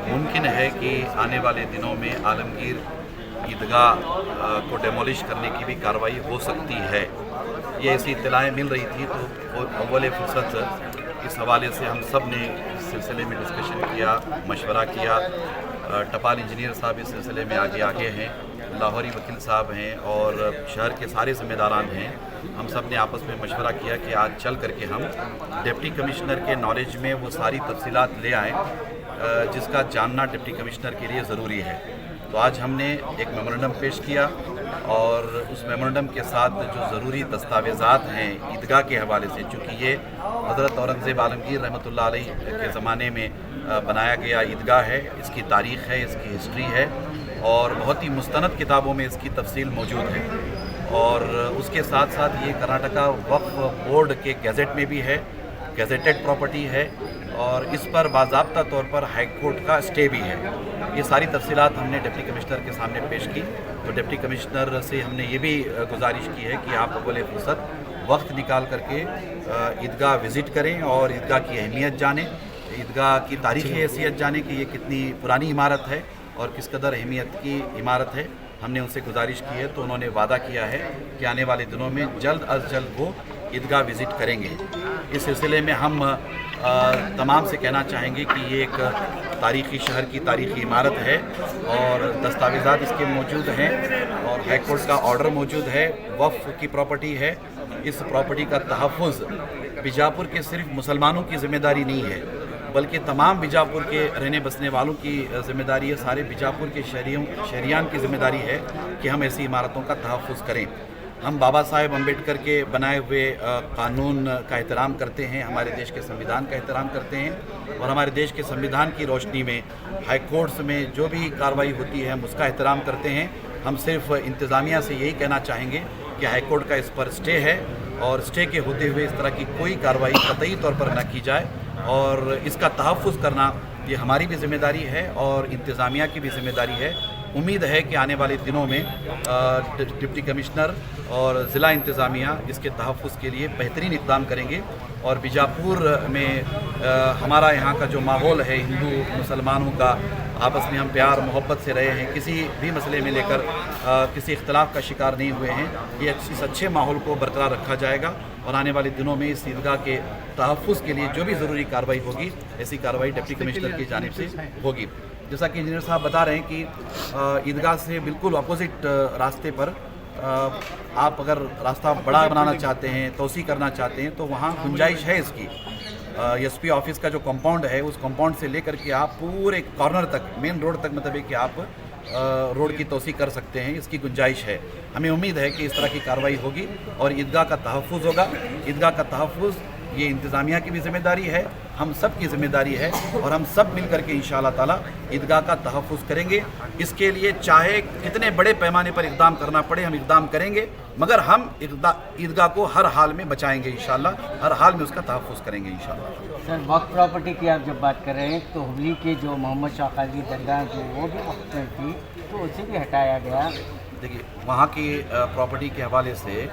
मुमकिन है कि आने वाले दिनों में आलमगीर ईदगाह को डेमोलिश करने की भी कार्रवाई हो सकती है। ये ऐसी इत्तलाएँ मिल रही थी, तो अव्वल फुर्सत इस हवाले से हम सब ने इस सिलसिले में डिस्कशन किया, मशवरा किया। टपाल इंजीनियर साहब इस सिलसिले में आगे हैं, लाहौरी वकील साहब हैं और शहर के सारे ज़िम्मेदारान हैं। हम सब ने आपस में मशवरा किया कि आज चल करके हम डिप्टी कमिश्नर के नॉलेज में वो सारी तफसीलात ले आएँ जिसका जानना डिप्टी कमिश्नर के लिए ज़रूरी है। तो आज हमने एक मेमोरेंडम पेश किया और उस मेमोरेंडम के साथ जो ज़रूरी दस्तावेज़ात हैं ईदगाह के हवाले से, चूँकि ये हज़रत औरंगज़ेब आलमगीर रहमतुल्लाह अलैह के ज़माने में बनाया गया ईदगाह है, इसकी तारीख़ है, इसकी हिस्ट्री है और बहुत ही मुस्तनद किताबों में इसकी तफसील मौजूद है। और उसके साथ साथ ये कर्नाटका वक्फ बोर्ड के गैज़ेट में भी है, गैजेटेड प्रॉपर्टी है और इस पर बाज़ाब्ता तौर पर हाई कोर्ट का स्टे भी है। ये सारी तफसीलात हमने डिप्टी कमिश्नर के सामने पेश की। तो डिप्टी कमिश्नर से हमने ये भी गुजारिश की है कि आप अव्वल फुर्सत वक्त निकाल करके ईदगाह विज़िट करें और ईदगाह की अहमियत जानें, ईदगाह की तारीख़ी हैसियत जानें कि ये कितनी पुरानी इमारत है और किस कदर अहमियत की इमारत है। हमने उनसे गुजारिश की है तो उन्होंने वादा किया है कि आने वाले दिनों में जल्द अज जल्द वो ईदगाह विज़िट करेंगे। इस सिलसिले में हम तमाम से कहना चाहेंगे कि ये एक तारीख़ी शहर की तारीख़ी इमारत है और दस्तावेज़ात इसके मौजूद हैं और हाई कोर्ट का ऑर्डर मौजूद है, वक्फ की प्रॉपर्टी है। इस प्रॉपर्टी का तहफ़्फ़ुज़ बीजापुर के सिर्फ मुसलमानों की ज़िम्मेदारी नहीं है बल्कि तमाम बीजापुर के रहने बसने वालों की जिम्मेदारी है, सारे बीजापुर के शहरियान की जिम्मेदारी है कि हम ऐसी इमारतों का तहफ़्फ़ुज़ करें। हम बाबा साहेब अम्बेडकर के बनाए हुए कानून का एहतराम करते हैं, हमारे देश के संविधान का एहतराम करते हैं और हमारे देश के संविधान की रोशनी में हाई कोर्ट्स में जो भी कार्रवाई होती है हम उसका एहतराम करते हैं। हम सिर्फ इंतज़ामिया से यही कहना चाहेंगे कि हाई कोर्ट का इस पर स्टे है और स्टे के होते हुए इस तरह की कोई कार्रवाई कतई तौर पर न की जाए और इसका तहफ़्फ़ुज़ करना ये हमारी भी जिम्मेदारी है और इंतज़ामिया की भी जिम्मेदारी है। उम्मीद है कि आने वाले दिनों में डिप्टी कमिश्नर और ज़िला इंतज़ामिया इसके तहफ़्फ़ुज़ के लिए बेहतरीन इक़दाम करेंगे और बीजापुर में हमारा यहाँ का जो माहौल है हिंदू मुसलमानों का आपस में हम प्यार मोहब्बत से रहे हैं, किसी भी मसले में लेकर किसी इख्तलाफ का शिकार नहीं हुए हैं, ये इस अच्छे माहौल को बरकरार रखा जाएगा और आने वाले दिनों में इस ईदगाह के तहफ़्फ़ुज़ के लिए जो भी ज़रूरी कार्रवाई होगी ऐसी कार्रवाई डिप्टी कमिश्नर की जानिब से होगी। जैसा कि इंजीनियर साहब बता रहे हैं कि ईदगाह से बिल्कुल अपोजिट रास्ते पर आप अगर रास्ता बड़ा बनाना चाहते हैं, तोसी करना चाहते हैं तो वहाँ गुंजाइश है इसकी। एसपी ऑफिस का जो कंपाउंड है उस कंपाउंड से लेकर के आप पूरे कॉर्नर तक मेन रोड तक मतलब है कि आप रोड की तोसी कर सकते हैं, इसकी गुंजाइश है। हमें उम्मीद है कि इस तरह की कार्रवाई होगी और ईदगाह का तहफ़्फ़ुज़ होगा। ईदगाह का तहफ़्फ़ुज़ ये इंतज़ामिया की भी जिम्मेदारी है, हम सब की जिम्मेदारी है और हम सब मिल करके इंशाअल्लाह ताला ईदगाह का तहफ़्फ़ुज़ करेंगे। इसके लिए चाहे कितने बड़े पैमाने पर इक़दाम करना पड़े हम इक़दाम करेंगे, मगर हम ईदगाह को हर हाल में बचाएंगे इंशाअल्लाह, हर हाल में उसका तहफ़्फ़ुज़ करेंगे इंशाअल्लाह। सर वक्फ प्रॉपर्टी की आप जब बात कर रहे हैं तो हुबली के जो मोहम्मद शाह काजी दरगाह जो वो भी वक्त में थी तो उसे भी हटाया गया। देखिए वहाँ की प्रॉपर्टी के हवाले से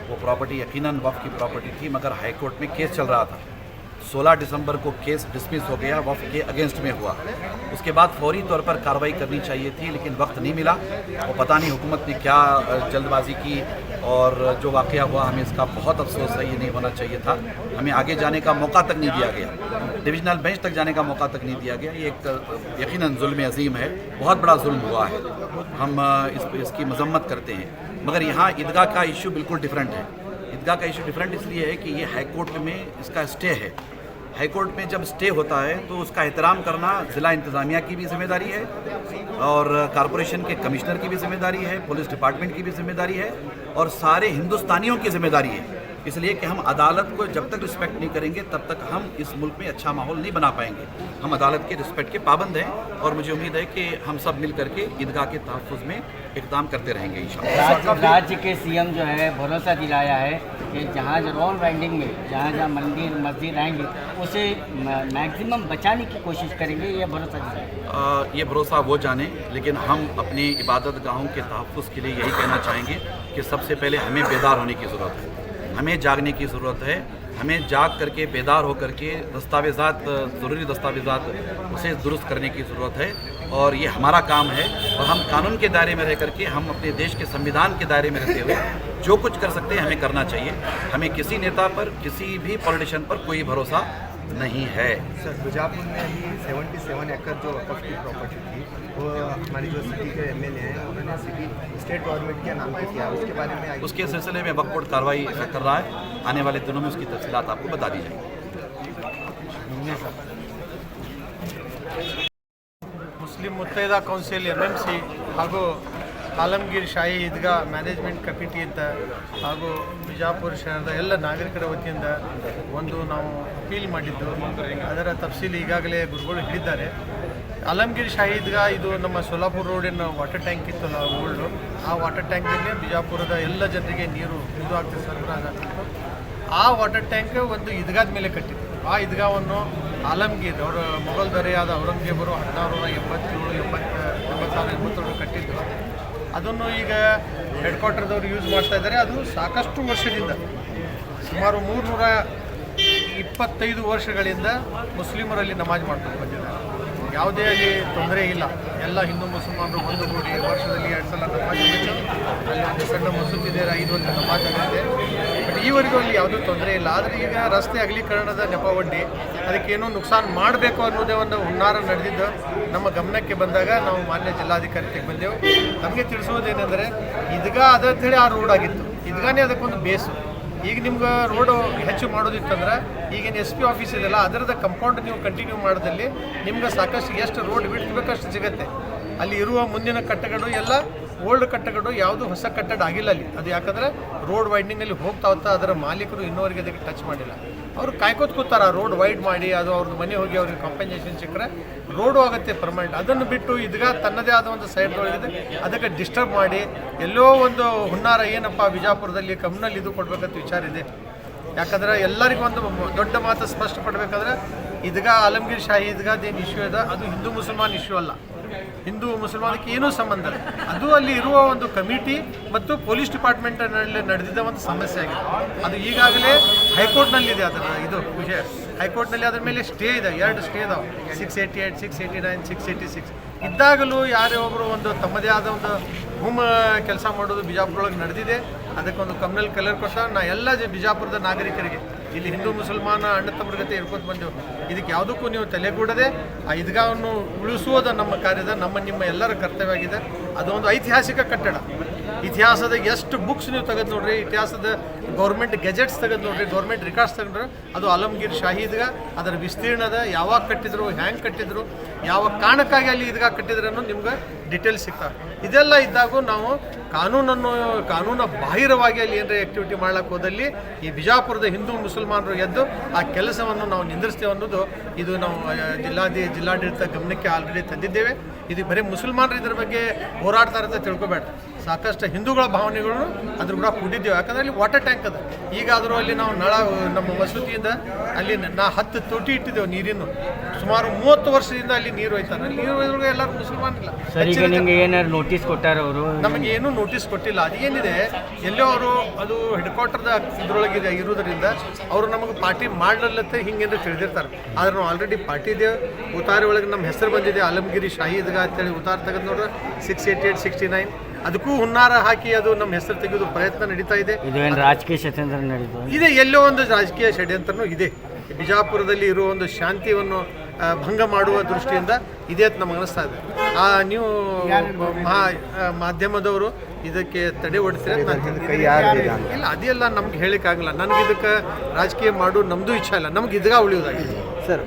वो प्रॉपर्टी यकीनन वफ़ की प्रॉपर्टी थी, मगर हाई कोर्ट में केस चल रहा था। 16 दिसंबर को केस डिसमिस हो गया, वफ़ के अगेंस्ट में हुआ। उसके बाद फौरी तौर पर कार्रवाई करनी चाहिए थी लेकिन वक्त नहीं मिला और पता नहीं हुकूमत ने क्या जल्दबाजी की और जो वाक़या हुआ हमें इसका बहुत अफसोस है। ये नहीं होना चाहिए था, हमें आगे जाने का मौका तक नहीं दिया गया, डिविजनल बेंच तक जाने का मौका तक नहीं दिया गया। ये एक यकीनन जुल्म अज़ीम है, बहुत बड़ा जुल्म हुआ है, हम इसकी मजम्मत करते हैं। मगर यहाँ ईदगाह का इशू बिल्कुल डिफरेंट है। ईदगाह का इशू डिफरेंट इसलिए है कि ये हाई कोर्ट में इसका स्टे है। हाई कोर्ट में जब स्टे होता है तो उसका एहतराम करना ज़िला इंतज़ामिया की भी जिम्मेदारी है और कॉरपोरेशन के कमिश्नर की भी जिम्मेदारी है, पुलिस डिपार्टमेंट की भी जिम्मेदारी है और सारे हिंदुस्तानियों की जिम्मेदारी है। इसलिए कि हम अदालत को जब तक रिस्पेक्ट नहीं करेंगे तब तक हम इस मुल्क में अच्छा माहौल नहीं बना पाएंगे। हम अदालत के रिस्पेक्ट के पाबंद हैं और मुझे उम्मीद है कि हम सब मिल करके ईदगाह के तहफ़्फ़ुज़ में इक़दाम करते रहेंगे इंशाअल्लाह। राज्य के सीएम जो है भरोसा दिलाया है कि जहाँ जो रोड वाइंडिंग में जहाँ मंदिर मस्जिद आएंगे उसे मैक्सिमम बचाने की कोशिश करेंगे, ये भरोसा दिलाया। ये भरोसा वो जाने, लेकिन हम अपनी इबादत गाहों के तहफ़्फ़ुज़ के लिए यही कहना चाहेंगे कि सबसे पहले हमें बेदार होने की ज़रूरत है, हमें जागने की ज़रूरत है। हमें जाग करके बेदार होकर के दस्तावेज़ात, ज़रूरी दस्तावेज़ात उसे दुरुस्त करने की ज़रूरत है और ये हमारा काम है और हम कानून के दायरे में रह करके हम अपने देश के संविधान के दायरे में रहते हुए जो कुछ कर सकते हैं हमें करना चाहिए। हमें किसी नेता पर, किसी भी पॉलिटिशियन पर कोई भरोसा नहीं है। सर बीजापुर में अभी 77 एकड़ जो वक़्फ़ की प्रॉपर्टी थी वो हमारी जो सिटी के एमएलए हैं उन्होंने सिटी स्टेट गवर्नमेंट के नाम पे किया, उसके बारे में उसके सिलसिले में वक्फ बोर्ड कार्रवाई कर रहा है। आने वाले दिनों में उसकी तफसीलात आपको बता दी जाएगी। ಮುಸ್ಲಿಂ ಮುತ್ತೈದಾ ಕೌನ್ಸಿಲ್ MMC ಹಾಗೂ ಆಲಂಗೀರ್ ಶಾಹಿ ಈದ್ಗಾ ಮ್ಯಾನೇಜ್ಮೆಂಟ್ ಕಮಿಟಿ ಅಂತ ಹಾಗೂ ಬಿಜಾಪುರ ಶಹರದ ಎಲ್ಲ ನಾಗರಿಕರ ವತಿಯಿಂದ ಒಂದು ನಾವು ಅಪೀಲ್ ಮಾಡಿದ್ದು, ಅದರ ತಫ್ಸೀಲ್ ಈಗಾಗಲೇ ಗುರುಗಳು ಹಿಡಿದ್ದಾರೆ. ಆಲಂಗೀರ್ ಶಾಹಿ ಈದ್ಗಾ ಇದು ನಮ್ಮ ಸೋಲಾಪುರ ರೋಡಿನ ವಾಟರ್ ಟ್ಯಾಂಕ್ ಇತ್ತಲ್ಲ ಓಲ್ಡು, ಆ ವಾಟರ್ ಟ್ಯಾಂಕಲ್ಲಿ ಬಿಜಾಪುರದ ಎಲ್ಲ ಜನರಿಗೆ ನೀರು ಇದು ಆಗ್ತಿತ್ತು, ಸರಬರಾಜು ಆಗ್ತಿತ್ತು. ಆ ವಾಟರ್ ಟ್ಯಾಂಕ್ ಒಂದು ಈದ್ಗಾದ ಮೇಲೆ ಕಟ್ಟಿತ್ತು. ಆ ಈದ್ಗಾವನ್ನು ಆಲಂಗೀರ್ ಅವರ ಮೊಘಲ್ ದೊರೆಯಾದ ಔರಂಗಜೇಬರು 1687 ಕಟ್ಟಿದ್ದು. ಅದನ್ನು ಈಗ ಹೆಡ್ ಕ್ವಾರ್ಟರ್ದವರು ಯೂಸ್ ಮಾಡ್ತಾ ಇದ್ದಾರೆ. ಅದು ಸಾಕಷ್ಟು ವರ್ಷದಿಂದ, ಸುಮಾರು 325 ವರ್ಷಗಳಿಂದ ಮುಸ್ಲಿಮರಲ್ಲಿ ನಮಾಜ್ ಮಾಡ್ಕೊಂಡು ಬಂದಿದ್ದಾರೆ. ಯಾವುದೇ ಅಲ್ಲಿ ತೊಂದರೆ ಇಲ್ಲ, ಎಲ್ಲ ಹಿಂದೂ ಮುಸಲ್ಮಾನರು ಒಂದುಗೂಡಿ ವರ್ಷದಲ್ಲಿ 2 ಸಲ ನಮಾಜ್ ಆಗುತ್ತೆ. ಅಲ್ಲಿ ಒಂದು ಸಣ್ಣ ಮಸೂದಿ ಇದೆ, 5 ಒಂದು ನಮಾಜ್ ಆಗುತ್ತೆ. ಬಟ್ ಈವರೆಗೂ ಅಲ್ಲಿ ಯಾವುದೂ ತೊಂದರೆ ಇಲ್ಲ. ಆದರೆ ಈಗ ರಸ್ತೆ ಅಗಲೀಕರಣದ ನೆಪವೊಡ್ಡಿ ಅದಕ್ಕೇನೋ ನುಕ್ಸಾನ್ ಮಾಡಬೇಕು ಅನ್ನೋದೇ ಒಂದು ಹುನ್ನಾರ ನಡೆದಿದ್ದು ನಮ್ಮ ಗಮನಕ್ಕೆ ಬಂದಾಗ ನಾವು ಮಾನ್ಯ ಜಿಲ್ಲಾಧಿಕಾರಿಗೆ ಬಂದೆವು. ನಮಗೆ ತಿಳಿಸೋದೇನೆಂದರೆ ಈದ್ಗಾ ಅದಂತೇಳಿ ಆ ರೋಡ್ ಆಗಿತ್ತು, ಈದ್ಗಾನೇ ಅದಕ್ಕೊಂದು ಬೇಸು. ಈಗ ನಿಮ್ಗೆ ರೋಡು ಹೆಚ್ಚು ಮಾಡೋದಿತ್ತಂದ್ರೆ ಈಗೇನು SP ಆಫೀಸ್ ಇದೆಯಲ್ಲ ಅದರದ ಕಂಪೌಂಡ್ ನೀವು ಕಂಟಿನ್ಯೂ ಮಾಡೋದಲ್ಲಿ ನಿಮ್ಗೆ ಸಾಕಷ್ಟು ಎಷ್ಟು ರೋಡ್ ಬಿಟ್ಟು ಬೇಕಷ್ಟು ಸಿಗುತ್ತೆ. ಅಲ್ಲಿ ಇರುವ ಮುಂದಿನ ಕಟ್ಟಡಗಳು ಎಲ್ಲ ಓಲ್ಡ್ ಕಟ್ಟಡಗಳು ಯಾವುದು ಹೊಸ ಕಟ್ಟಡ ಆಗಿಲ್ಲ ಅಲ್ಲಿ. ಅದು ಯಾಕಂದರೆ ರೋಡ್ ವೈಡ್ನಿಂಗಲ್ಲಿ ಹೋಗ್ತಾ ಅದರ ಮಾಲೀಕರು ಇನ್ನೂವರೆಗೆ ಅದಕ್ಕೆ ಟಚ್ ಮಾಡಿಲ್ಲ. ಅವರು ಕಾಯ್ಕೋತ ಕೂತಾರೆ ರೋಡ್ ವೈಡ್ ಮಾಡಿ, ಅದು ಅವ್ರದ್ದು ಮನೆ ಹೋಗಿ ಅವ್ರಿಗೆ ಕಾಂಪೆನ್ಸೇಷನ್ ಸಿಕ್ಕರೆ ರೋಡು ಆಗುತ್ತೆ ಪರ್ಮನೆಂಟ್. ಅದನ್ನು ಬಿಟ್ಟು ಇದೀಗ ತನ್ನದೇ ಆದ ಒಂದು ಸೈಡ್ಗಳಿದೆ ಅದಕ್ಕೆ ಡಿಸ್ಟರ್ಬ್ ಮಾಡಿ ಎಲ್ಲೋ ಒಂದು ಹುನ್ನಾರ ಏನಪ್ಪ ಬಿಜಾಪುರದಲ್ಲಿ ಕಮ್ಯುನಲ್ ಇದು ಕೊಡಬೇಕಂತ ವಿಚಾರ ಇದೆ. ಯಾಕಂದರೆ ಎಲ್ಲರಿಗೂ ಒಂದು ದೊಡ್ಡ ಮಾತು ಸ್ಪಷ್ಟಪಡಬೇಕಾದ್ರೆ ಇದೀಗ ಆಲಮ್ಗೀರ್ ಶಾಹಿ ಈದ್ಗಾದೇನು ಇಶ್ಯೂ ಇದೆ ಅದು ಹಿಂದೂ ಮುಸಲ್ಮಾನ್ ಇಶ್ಯೂ ಅಲ್ಲ. ಹಿಂದೂ ಮುಸಲ್ಮಾನಕ್ಕೆ ಏನೂ ಸಂಬಂಧ ಇಲ್ಲ. ಅದು ಅಲ್ಲಿ ಇರುವ ಒಂದು ಕಮಿಟಿ ಮತ್ತು ಪೊಲೀಸ್ ಡಿಪಾರ್ಟ್ಮೆಂಟ್ನಲ್ಲಿ ನಡೆದಿದ್ದ ಒಂದು ಸಮಸ್ಯೆ ಆಗಿದೆ. ಅದು ಈಗಾಗಲೇ ಹೈಕೋರ್ಟ್ನಲ್ಲಿದೆ ಅದರ ಇದು ವಿಷಯ. ಹೈಕೋರ್ಟ್ನಲ್ಲಿ ಅದರ ಮೇಲೆ ಸ್ಟೇ ಇದೆ, 2 ಸ್ಟೇ ಇದಾವೆ, 688, 689, 686 ಇದ್ದಾಗಲೂ ಯಾರೇ ಒಬ್ಬರು ಒಂದು ತಮ್ಮದೇ ಆದ ಒಂದು ಕೆಲಸ ಮಾಡೋದು ಬಿಜಾಪುರೊಳಗೆ ನಡೆದಿದೆ. ಅದಕ್ಕೊಂದು ಕಮ್ಯುನಲ್ ಕಲರ್ ಕೊಟ್ಟ ನಾ ಎಲ್ಲ ಬಿಜಾಪುರದ ನಾಗರಿಕರಿಗೆ ಇಲ್ಲಿ ಹಿಂದೂ ಮುಸಲ್ಮಾನ ಅಣ್ಣ ತಮ್ಮರ ಜೊತೆ ಇರ್ಕೊಂಡು ಬಂದೆವು. ಇದಕ್ಕೆ ಯಾವುದಕ್ಕೂ ನೀವು ತಲೆಗೂಡದೆ ಆ ಈದ್ಗಾವನ್ನು ಉಳಿಸುವುದು ನಮ್ಮ ಕಾರ್ಯದ ನಿಮ್ಮ ಎಲ್ಲರ ಕರ್ತವ್ಯ ಆಗಿದೆ. ಅದೊಂದು ಐತಿಹಾಸಿಕ ಕಟ್ಟಡ. ಇತಿಹಾಸದ ಎಷ್ಟು ಬುಕ್ಸ್ ನೀವು ತೆಗೆದು ನೋಡ್ರಿ, ಇತಿಹಾಸದ ಗೌರ್ಮೆಂಟ್ ಗೆಜೆಟ್ಸ್ ತೆಗೆದು ನೋಡ್ರಿ, ಗೌರ್ಮೆಂಟ್ ರಿಕಾರ್ಡ್ಸ್ ತೆಗೆದ್ರೆ ಅದು ಆಲಮ್ಗೀರ್ ಶಾಹಿ ಈದ್ಗಾ ಅದರ ವಿಸ್ತೀರ್ಣದ ಯಾವಾಗ ಕಟ್ಟಿದ್ರು, ಹ್ಯಾಂಗೆ ಕಟ್ಟಿದ್ರು, ಯಾವ ಕಾರಣಕ್ಕಾಗಿ ಅಲ್ಲಿ ಈದ್ಗಾ ಕಟ್ಟಿದ್ರು ಅನ್ನೋದು ನಿಮ್ಗೆ ಡೀಟೇಲ್ಸ್ ಸಿಗ್ತವೆ. ಇದೆಲ್ಲ ಇದ್ದಾಗೂ ನಾವು ಕಾನೂನು ಬಾಹಿರವಾಗಿ ಅಲ್ಲಿ ಏನರ ಆ್ಯಕ್ಟಿವಿಟಿ ಮಾಡ್ಲಿಕ್ಕೆ ಹೋದಲ್ಲಿ ಈ ಬಿಜಾಪುರದ ಹಿಂದೂ ಮುಸಲ್ಮಾನರು ಎದ್ದು ಆ ಕೆಲಸವನ್ನು ನಾವು ನಿಂದಿಸ್ತೇವೆ ಅನ್ನೋದು ಇದು ನಾವು ಜಿಲ್ಲಾಡಳಿತ ಗಮನಕ್ಕೆ ಆಲ್ರೆಡಿ ತಂದಿದ್ದೇವೆ. ಇದು ಬರೀ ಮುಸಲ್ಮಾನರು ಇದ್ರ ಬಗ್ಗೆ ಹೋರಾಡ್ತಾರೆ ಅಂತ ತಿಳ್ಕೊಬೇಡ. ಸಾಕಷ್ಟು ಹಿಂದೂಗಳ ಭಾವನೆಗಳು ಅದ್ರ ಕೂಡ ಕೂಡಿದ್ದೇವೆ. ಯಾಕಂದರೆ ಅಲ್ಲಿ ವಾಟರ್ ಟ್ಯಾಂಕ್ ಅದು. ಈಗಾದರೂ ಅಲ್ಲಿ ನಾವು ನಮ್ಮ ಮಸೂತಿಯಿಂದ ಅಲ್ಲಿ 10 ತೊಟ್ಟಿ ಇಟ್ಟಿದ್ದೇವೆ ನೀರಿನ. ಸುಮಾರು 30 ವರ್ಷದಿಂದ ಅಲ್ಲಿ ನೀರು ಒಯ್ತಾರೆ. ಅಲ್ಲಿ ನೀರು ಒಯ್ದ್ರಿಗೆ ಎಲ್ಲರೂ ಮುಸಲ್ಮಾನ್ ಇಲ್ಲ. ನಿಮಗೆ ಏನಾದ್ರು ನೋಟಿಸ್ ಕೊಟ್ಟಾರ ಅವರು? ನಮಗೆ ಏನೂ ನೋಟಿಸ್ ಕೊಟ್ಟಿಲ್ಲ. ಅದೇನಿದೆ ಎಲ್ಲೋ ಅವರು ಅದು ಹೆಡ್ ಕ್ವಾರ್ಟರ್ದ ಇದ್ರೊಳಗಿದೆ ಇರೋದ್ರಿಂದ ಅವರು ನಮಗೆ ಪಾರ್ಟಿ ಮಾಡಲತ್ತೆ ಹಿಂಗೇನು ತಿಳಿದಿರ್ತಾರೆ. ಆದರೆ ನಾವು ಆಲ್ರೆಡಿ ಪಾರ್ಟಿ ಇದ್ದೇವೆ. ಉತಾರಿ ಒಳಗೆ ನಮ್ಮ ಹೆಸರು ಬಂದಿದೆ ಆಲಮ್ಗಿರಿ ಶಾಹಿ ಈದ್ಗಾ ಅಂತೇಳಿ ಉತ್ತಾರ ತೆಗೆದು ನೋಡ್ರೆ 688, 69 ಅದಕ್ಕೂ ಹುನ್ನಾರ ಹಾಕಿ ಅದು ನಮ್ಮ ಹೆಸರು ತೆಗೆದು ಪ್ರಯತ್ನ ನಡೀತಾ ಇದೆ. ಇದೇನು ರಾಜಕೀಯ ಷಡ್ಯಂತ್ರ ನಡೀತು ಇದೆ, ಎಲ್ಲೋ ಒಂದು ರಾಜಕೀಯ ಷಡ್ಯಂತ್ರನೂ ಇದೆ. ಬಿಜಾಪುರದಲ್ಲಿ ಇರುವ ಒಂದು ಶಾಂತಿಯನ್ನು ಭಂಗ ಮಾಡುವ ದೃಷ್ಟಿಯಿಂದ ಇದೆ ಅಂತ ನಮಗೆ ಅನಿಸ್ತಾ ಇದೆ. ನೀವು ಮಾಧ್ಯಮದವರು ಇದಕ್ಕೆ ತಡೆ ಒಡ್ತೀರ ಇಲ್ಲ, ಅದೆಲ್ಲ ನಮ್ಗೆ ಹೇಳಿಕ್ಕಾಗಲ್ಲ. ನನಗೆ ಇದಕ್ಕೆ ರಾಜಕೀಯ ಮಾಡೋದು ನಮ್ಮದು ಇಚ್ಛೆ ಇಲ್ಲ. ನಮ್ಗೆ ಇದ್ಗ ಉಳಿಯೋದಾಗಿದೆ. ಸರ್,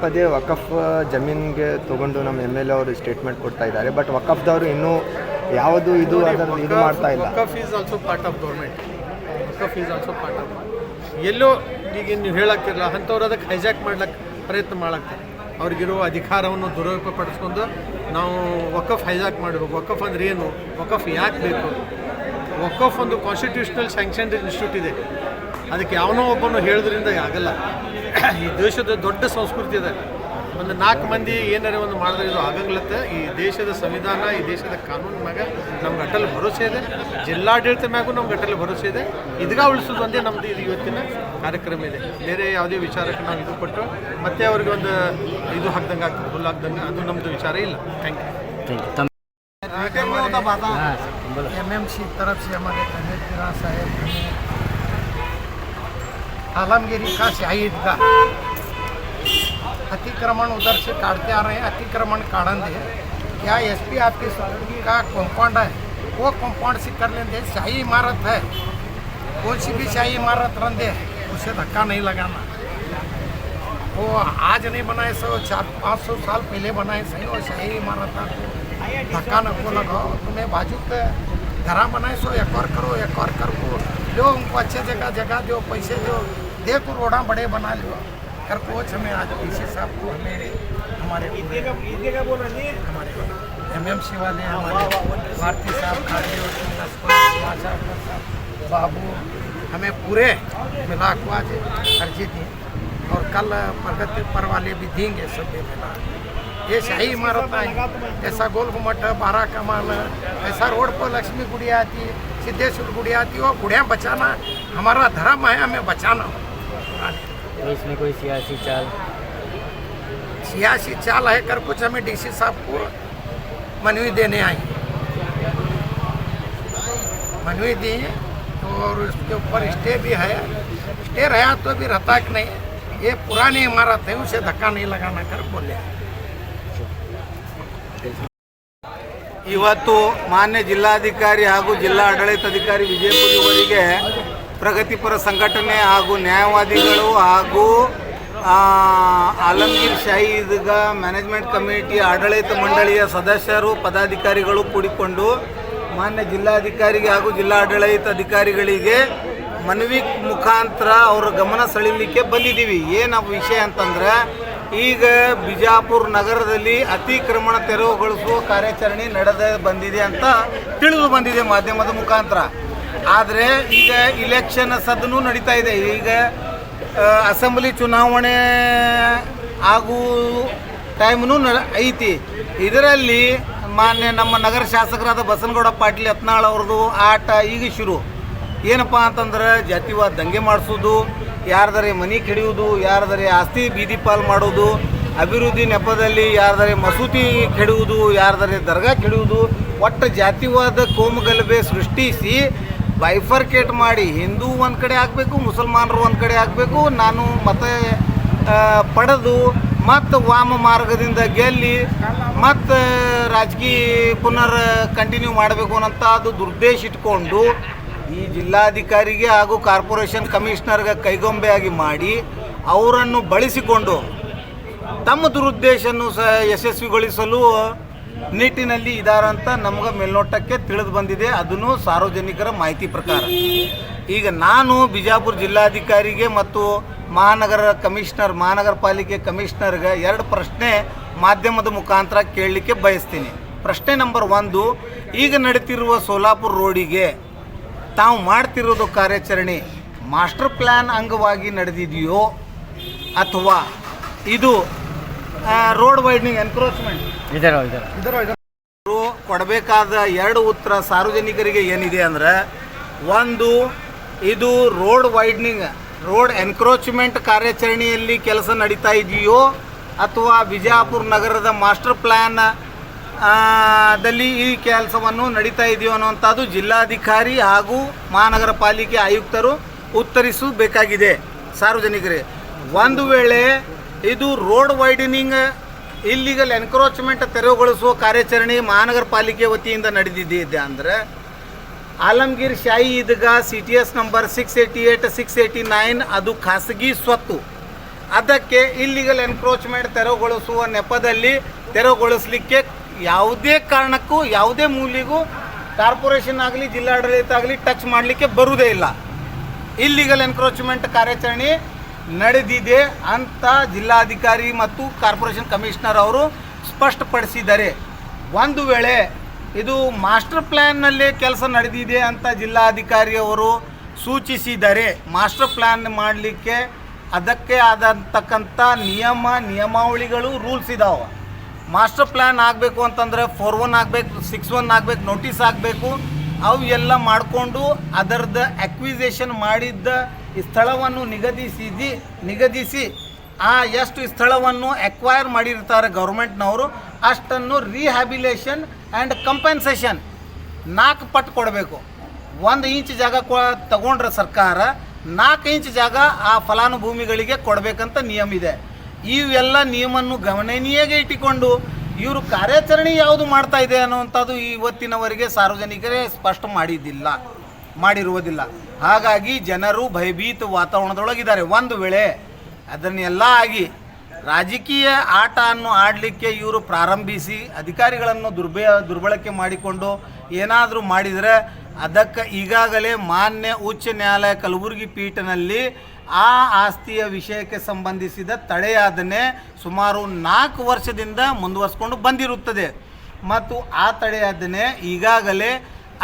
ಪದೇ ವಕಫ್ ಜಮೀನಿಗೆ ತೊಗೊಂಡು ನಮ್ಮ MLA ಅವರು ಸ್ಟೇಟ್ಮೆಂಟ್ ಕೊಡ್ತಾ ಇದ್ದಾರೆ. ಬಟ್ ವಕಫ್ದವರು ಇನ್ನೂ ಯಾವುದು ಇದು ಅದರಲ್ಲಿ ಇದು ಮಾಡ್ತಾ ಇಲ್ಲ. Waqf is also part of government. Waqf is also part of ಎಲ್ಲೋ ಈಗ ನೀವು ಹೇಳಾಗ್ತಿರಲ್ಲ ಅಂಥವ್ರು ಅದಕ್ಕೆ ಹೈಜಾಕ್ ಮಾಡ್ಲಿಕ್ಕೆ ಪ್ರಯತ್ನ ಮಾಡಾಕ್ತಾರೆ. ಅವ್ರಿಗಿರುವ ಅಧಿಕಾರವನ್ನು ದುರುಪಯೋಗ ಪಡಿಸ್ಕೊಂಡು ನಾವು ವಕಫ್ ಹೈಜಾಕ್ ಮಾಡಬೇಕು. ವಕಫ್ ಅಂದರೆ ಏನು, ವಕಫ್ ಯಾಕೆ ಬೇಕು? ವಕಫ್ ಒಂದು ಕಾನ್ಸ್ಟಿಟ್ಯೂಷನಲ್ ಸ್ಯಾಂಕ್ಷನ್ಡ್ ಇನ್ಸ್ಟಿಟ್ಯೂಟ್ ಇದೆ. ಅದಕ್ಕೆ ಯಾವನೋ ಒಬ್ಬನು ಹೇಳೋದ್ರಿಂದ ಆಗಲ್ಲ. ಈ ದೇಶದ ದೊಡ್ಡ ಸಂಸ್ಕೃತಿ ಇದೆ. ಒಂದು 4 ಮಂದಿ ಏನಾರ ಒಂದು ಮಾಡಿದ್ರೆ ಇದು ಆಗಂಗ್ಲತ್ತೆ. ಈ ದೇಶದ ಸಂವಿಧಾನ, ಈ ದೇಶದ ಕಾನೂನು ಮ್ಯಾಗ ನಮ್ಗೆ ಅಟಲ್ ಭರೋಸೆ ಇದೆ. ಜಿಲ್ಲಾಡಳಿತ ಮ್ಯಾಗೂ ನಮ್ಗೆ ಅಟಲ್ ಭರೋಸೆ ಇದೆ. ಇದೀಗ ಉಳಿಸೋದು ಒಂದೇ ನಮ್ಮದು ಇದು ಇವತ್ತಿನ ಕಾರ್ಯಕ್ರಮ ಇದೆ. ಬೇರೆ ಯಾವುದೇ ವಿಚಾರಕ್ಕೆ ನಾವು ಇದು ಕೊಟ್ಟು ಮತ್ತೆ ಅವ್ರಿಗೆ ಒಂದು ಇದು ಹಾಕ್ದಂಗೆ ಆಗ್ತದೆ, ಹುಲ್ಲು ಹಾಕ್ದಂಗೆ, ಅದು ನಮ್ಮದು ವಿಚಾರ ಇಲ್ಲ. Thank you. MMC तरफ से हमारे तनेजा साहेब आलमगिरी का शाही ईदगाह अतिक्रमण उधर से काटते आ रहे हैं. अतिक्रमण काटन दे क्या SP ऑफिस का कंपाउंड है, वो कंपाउंड से कर लेंगे. शाही इमारत है, कौन सी भी शाही इमारत रन दे, उसे धक्का नहीं लगाना. वो आज नहीं बनाए, 400-500 साल पहले बनाए सही. वो शाही इमारत को धक्का न को लगाओ. तुम्हें बाजू के घरा बनाए सो एक और करो लो. उनको अच्छे जगह दो, पैसे दो, देखो रोड़ा बड़े बना लो. कर कोच हमें आज DC साहब को हमारे MMC वाले हमारे भारती साहब, बाबू हमें पूरे मिला को आज अर्जी दी और कल प्रगति पर वाले भी देंगे सब मिला. ये शाही इमारत है, ऐसा गोल घुमट 12 कमाल, ऐसा रोड पर लक्ष्मी गुड़िया आती, सिद्धेश्वर गुड़िया आती. वो गुड़िया बचाना हमारा धर्म है, हमें बचाना. इसमें कोई सियासी चाल है कर कुछ हमें DC साहब को मनवी देने आई. मनवी दी और उसके ऊपर स्टे भी है. स्टे रहा तो भी रहता कि नहीं, ये पुरानी इमारत है, उसे धक्का नहीं लगाना कर बोले. ಇವತ್ತು ಮಾನ್ಯ ಜಿಲ್ಲಾಧಿಕಾರಿ ಹಾಗೂ ಜಿಲ್ಲಾ ಆಡಳಿತಾಧಿಕಾರಿ ವಿಜಯಪುರ ಇವರಿಗೆ ಪ್ರಗತಿಪರ ಸಂಘಟನೆ ಹಾಗೂ ನ್ಯಾಯವಾದಿಗಳು ಹಾಗೂ ಆಲಂಗೀರ್ ಶಾಹಿ ಈದ್ಗಾ ಮ್ಯಾನೇಜ್ಮೆಂಟ್ ಕಮಿಟಿ ಆಡಳಿತ ಮಂಡಳಿಯ ಸದಸ್ಯರು ಪದಾಧಿಕಾರಿಗಳು ಕೂಡಿಕೊಂಡು ಮಾನ್ಯ ಜಿಲ್ಲಾಧಿಕಾರಿಗೆ ಹಾಗೂ ಜಿಲ್ಲಾಡಳಿತ ಅಧಿಕಾರಿಗಳಿಗೆ ಮನವಿ ಮುಖಾಂತರ ಅವರ ಗಮನ ಸೆಳೀಲಿಕ್ಕೆ ಬಂದಿದ್ದೀವಿ. ಏನು ವಿಷಯ ಅಂತಂದ್ರೆ, ಈಗ ಬಿಜಾಪುರ ನಗರದಲ್ಲಿ ಅತಿಕ್ರಮಣ ತೆರವುಗೊಳಿಸುವ ಕಾರ್ಯಾಚರಣೆ ನಡೆದ ಬಂದಿದೆ ಅಂತ ತಿಳಿದು ಬಂದಿದೆ ಮಾಧ್ಯಮದ ಮುಖಾಂತರ. ಆದರೆ ಈಗ ಇಲೆಕ್ಷನ್ ಸದನು ನಡೀತಾ ಇದೆ. ಈಗ ಅಸೆಂಬ್ಲಿ ಚುನಾವಣೆ ಆಗು ಟೈಮ್ನು ಐತಿ. ಇದರಲ್ಲಿ ಮಾನ್ಯ ನಮ್ಮ ನಗರ ಶಾಸಕರಾದ ಬಸನಗೌಡ ಪಾಟೀಲ್ ಯತ್ನಾಳ್ ಅವ್ರದ್ದು ಆಟ ಈಗ ಶುರು. ಏನಪ್ಪ ಅಂತಂದ್ರೆ, ಜಾತಿವಾದ ದಂಗೆ ಮಾಡಿಸೋದು, ಯಾರ್ದರೆ ಮನೆ ಕೆಡಿಯೋದು, ಯಾರ್ದರೆ ಆಸ್ತಿ ಬೀದಿ ಪಾಲು ಮಾಡೋದು, ಅಭಿವೃದ್ಧಿ ನೆಪದಲ್ಲಿ ಯಾರ್ದರೆ ಮಸೂತಿ ಕೆಡುವುದು, ಯಾರ್ದರೆ ದರ್ಗಾ ಕೆಡುವುದು, ಒಟ್ಟು ಜಾತಿವಾದ ಕೋಮುಗಲಭೆ ಸೃಷ್ಟಿಸಿ ಬೈಫರ್ಕೇಟ್ ಮಾಡಿ ಹಿಂದೂ ಒಂದು ಕಡೆ ಆಗಬೇಕು, ಮುಸಲ್ಮಾನರು ಒಂದು ಕಡೆ ಆಗಬೇಕು, ನಾನು ಮತ ಪಡೆದು ಮತ್ತು ವಾಮ ಮಾರ್ಗದಿಂದ ಗೆಲ್ಲಿ ಮತ್ತು ರಾಜಕೀಯ ಪುನರ್ ಕಂಟಿನ್ಯೂ ಮಾಡಬೇಕು ಅನ್ನೋಂಥ ಅದು ದುರುದ್ದೇಶ ಇಟ್ಕೊಂಡು ಈ ಜಿಲ್ಲಾಧಿಕಾರಿಗೆ ಹಾಗೂ ಕಾರ್ಪೊರೇಷನ್ ಕಮಿಷನರ್ಗೆ ಕೈಗೊಂಬೆಯಾಗಿ ಮಾಡಿ ಅವರನ್ನು ಬಳಸಿಕೊಂಡು ತಮ್ಮ ದುರುದ್ದೇಶವನ್ನು ಯಶಸ್ವಿಗೊಳಿಸಲು ನಿಟ್ಟಿನಲ್ಲಿ ಇದಾರಂತ ನಮಗೆ ಮೇಲ್ನೋಟಕ್ಕೆ ತಿಳಿದು ಬಂದಿದೆ. ಅದನ್ನು ಸಾರ್ವಜನಿಕರ ಮಾಹಿತಿ ಪ್ರಕಾರ. ಈಗ ನಾನು ಬಿಜಾಪುರ ಜಿಲ್ಲಾಧಿಕಾರಿಗೆ ಮತ್ತು ಮಹಾನಗರ ಪಾಲಿಕೆ ಕಮಿಷನರ್ಗೆ 2 ಪ್ರಶ್ನೆ ಮಾಧ್ಯಮದ ಮುಖಾಂತರ ಕೇಳಲಿಕ್ಕೆ ಬಯಸ್ತೀನಿ. ಪ್ರಶ್ನೆ ನಂಬರ್ 1, ಈಗ ನಡೀತಿರುವ ಸೋಲಾಪುರ ರೋಡಿಗೆ ತಾವು ಮಾಡ್ತಿರೋದು ಕಾರ್ಯಾಚರಣೆ ಮಾಸ್ಟರ್ ಪ್ಲ್ಯಾನ್ ಅಂಗವಾಗಿ ನಡೆದಿದೆಯೋ ಅಥವಾ ಇದು ರೋಡ್ ವೈಡ್ನಿಂಗ್ ಎನ್ಕ್ರೋಚ್ಮೆಂಟ್ ಕೊಡಬೇಕಾದ 2 ಉತ್ತರ ಸಾರ್ವಜನಿಕರಿಗೆ ಏನಿದೆ ಅಂದರೆ, 1, ಇದು ರೋಡ್ ವೈಡ್ನಿಂಗ್ ರೋಡ್ ಎನ್ಕ್ರೋಚ್ಮೆಂಟ್ ಕಾರ್ಯಾಚರಣೆಯಲ್ಲಿ ಕೆಲಸ ನಡೀತಾ ಇದೆಯೋ ಅಥವಾ ಬಿಜಾಪುರ ನಗರದ ಮಾಸ್ಟರ್ ಪ್ಲ್ಯಾನ್ ದಲ್ಲಿ ಈ ಕೆಲಸವನ್ನು ನಡೀತಾ ಇದೆಯೋ ಅನ್ನುವಂಥದ್ದು ಜಿಲ್ಲಾಧಿಕಾರಿ ಹಾಗೂ ಮಹಾನಗರ ಪಾಲಿಕೆ ಆಯುಕ್ತರು ಉತ್ತರಿಸಬೇಕಾಗಿದೆ ಸಾರ್ವಜನಿಕರಿಗೆ. ಒಂದು ವೇಳೆ ಇದು ರೋಡ್ ವೈಡನಿಂಗ್ ಇಲ್ಲಿಗಲ್ ಎನ್ಕ್ರೋಚ್ಮೆಂಟ್ ತೆರವುಗೊಳಿಸುವ ಕಾರ್ಯಾಚರಣೆ ಮಹಾನಗರ ಪಾಲಿಕೆ ವತಿಯಿಂದ ನಡೆದಿದೆ ಅಂದರೆ, ಆಲಂಗೀರ್ ಶಾಹಿ ಈದ್ಗಾ CTS ನಂಬರ್ 688, 689 ಅದು ಖಾಸಗಿ ಸ್ವತ್ತು. ಅದಕ್ಕೆ ಇಲ್ಲಿಗಲ್ ಎನ್ಕ್ರೋಚ್ಮೆಂಟ್ ತೆರವುಗೊಳಿಸುವ ನೆಪದಲ್ಲಿ ತೆರವುಗೊಳಿಸಲಿಕ್ಕೆ ಯಾವುದೇ ಕಾರಣಕ್ಕೂ ಯಾವುದೇ ಮೂಲೆಗೂ ಕಾರ್ಪೊರೇಷನ್ ಆಗಲಿ ಜಿಲ್ಲಾಡಳಿತ ಆಗಲಿ ಟಚ್ ಮಾಡಲಿಕ್ಕೆ ಬರುವುದೇ ಇಲ್ಲ. ಇಲ್ಲಿಗಲ್ ಎನ್ಕ್ರೋಚ್ಮೆಂಟ್ ಕಾರ್ಯಾಚರಣೆ ನಡೆದಿದೆ ಅಂತ ಜಿಲ್ಲಾಧಿಕಾರಿ ಮತ್ತು ಕಾರ್ಪೊರೇಷನ್ ಕಮಿಷನರ್ ಅವರು ಸ್ಪಷ್ಟಪಡಿಸಿದ್ದಾರೆ. ಒಂದು ವೇಳೆ ಇದು ಮಾಸ್ಟರ್ ಪ್ಲ್ಯಾನ್ನಲ್ಲೇ ಕೆಲಸ ನಡೆದಿದೆ ಅಂತ ಜಿಲ್ಲಾಧಿಕಾರಿ ಅವರು ಸೂಚಿಸಿದರೆ, ಮಾಸ್ಟರ್ ಪ್ಲ್ಯಾನ್ ಮಾಡಲಿಕ್ಕೆ ಅದಕ್ಕೆ ಆದಂತಕ್ಕಂಥ ನಿಯಮಾವಳಿಗಳು ರೂಲ್ಸ್ ಇದ್ದಾವೆ. ಮಾಸ್ಟರ್ ಪ್ಲ್ಯಾನ್ ಆಗಬೇಕು ಅಂತಂದರೆ 4-1 ಆಗಬೇಕು, 6-1 ಆಗಬೇಕು, ನೋಟಿಸ್ ಆಗಬೇಕು. ಅವು ಎಲ್ಲ ಮಾಡಿಕೊಂಡು ಅದರದ್ದು ಅಕ್ವಿಸೇಷನ್ ಮಾಡಿದ್ದ ಸ್ಥಳವನ್ನು ನಿಗದಿಸಿ ಎಷ್ಟು ಸ್ಥಳವನ್ನು ಅಕ್ವೈರ್ ಮಾಡಿರ್ತಾರೆ ಗೌರ್ಮೆಂಟ್ನವರು ಅಷ್ಟನ್ನು ರಿಹ್ಯಾಬಿಲೇಷನ್ ಆ್ಯಂಡ್ ಕಂಪೆನ್ಸೇಷನ್ 4 ಪಟ್ಟು ಕೊಡಬೇಕು. 1 ಇಂಚ್ ಜಾಗ ತಗೊಂಡ್ರೆ ಸರ್ಕಾರ 4 ಇಂಚ್ ಜಾಗ ಆ ಫಲಾನುಭೂಮಿಗಳಿಗೆ ಕೊಡಬೇಕಂತ ನಿಯಮ ಇದೆ. ಇವೆಲ್ಲ ನಿಯಮವನ್ನು ಗಮನೀಯಗೆ ಇಟ್ಟುಕೊಂಡು ಇವರು ಕಾರ್ಯಾಚರಣೆ ಯಾವುದು ಮಾಡ್ತಾ ಇದೆ ಅನ್ನುವಂಥದ್ದು ಇವತ್ತಿನವರೆಗೆ ಸಾರ್ವಜನಿಕರೇ ಸ್ಪಷ್ಟ ಮಾಡಿರುವುದಿಲ್ಲ. ಹಾಗಾಗಿ ಜನರು ಭಯಭೀತ ವಾತಾವರಣದೊಳಗಿದ್ದಾರೆ. ಒಂದು ವೇಳೆ ಅದನ್ನೆಲ್ಲ ಆಗಿ ರಾಜಕೀಯ ಆಟವನ್ನು ಆಡಲಿಕ್ಕೆ ಇವರು ಪ್ರಾರಂಭಿಸಿ ಅಧಿಕಾರಿಗಳನ್ನು ದುರ್ಬಳಕೆ ಮಾಡಿಕೊಂಡು ಏನಾದರೂ ಮಾಡಿದರೆ ಅದಕ್ಕೆ ಈಗಾಗಲೇ ಮಾನ್ಯ ಉಚ್ಚ ನ್ಯಾಯಾಲಯ ಕಲಬುರಗಿ ಪೀಠನಲ್ಲಿ ಆ ಆಸ್ತಿಯ ವಿಷಯಕ್ಕೆ ಸಂಬಂಧಿಸಿದ ತಡೆಯಾಜ್ಞೆ ಸುಮಾರು 4 ವರ್ಷದಿಂದ ಮುಂದುವರಿಸ್ಕೊಂಡು ಬಂದಿರುತ್ತದೆ. ಮತ್ತು ಆ ತಡೆಯಾಜ್ಞೆ ಈಗಾಗಲೇ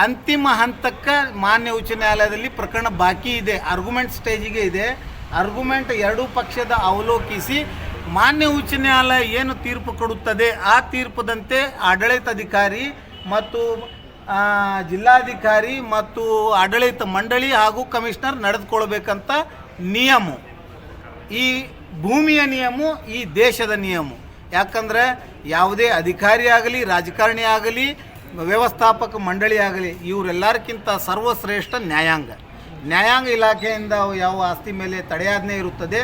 ಅಂತಿಮ ಹಂತಕ್ಕೆ ಮಾನ್ಯ ಉಚ್ಚ ನ್ಯಾಯಾಲಯದಲ್ಲಿ ಪ್ರಕರಣ ಬಾಕಿ ಇದೆ, ಆರ್ಗ್ಯುಮೆಂಟ್ ಸ್ಟೇಜಿಗೆ ಇದೆ. ಆರ್ಗ್ಯುಮೆಂಟ್ 2 ಪಕ್ಷದ ಅವಲೋಕಿಸಿ ಮಾನ್ಯ ಉಚ್ಚ ನ್ಯಾಯಾಲಯ ಏನು ತೀರ್ಪು ಕೊಡುತ್ತದೆ ಆ ತೀರ್ಪದಂತೆ ಆಡಳಿತಾಧಿಕಾರಿ ಮತ್ತು ಜಿಲ್ಲಾಧಿಕಾರಿ ಮತ್ತು ಆಡಳಿತ ಮಂಡಳಿ ಹಾಗೂ ಕಮಿಷನರ್ ನಡೆದುಕೊಳ್ಬೇಕಂತ ನಿಯಮ. ಈ ಭೂಮಿಯ ನಿಯಮ, ಈ ದೇಶದ ನಿಯಮ. ಯಾಕಂದರೆ ಯಾವುದೇ ಅಧಿಕಾರಿ ಆಗಲಿ, ರಾಜಕಾರಣಿ ಆಗಲಿ, ವ್ಯವಸ್ಥಾಪಕ ಮಂಡಳಿ ಆಗಲಿ, ಇವರೆಲ್ಲರಿಗಿಂತ ಸರ್ವಶ್ರೇಷ್ಠ ನ್ಯಾಯಾಂಗ ಇಲಾಖೆಯಿಂದ ಯಾವ ಆಸ್ತಿ ಮೇಲೆ ತಡೆಯಾಜ್ಞೆ ಇರುತ್ತದೆ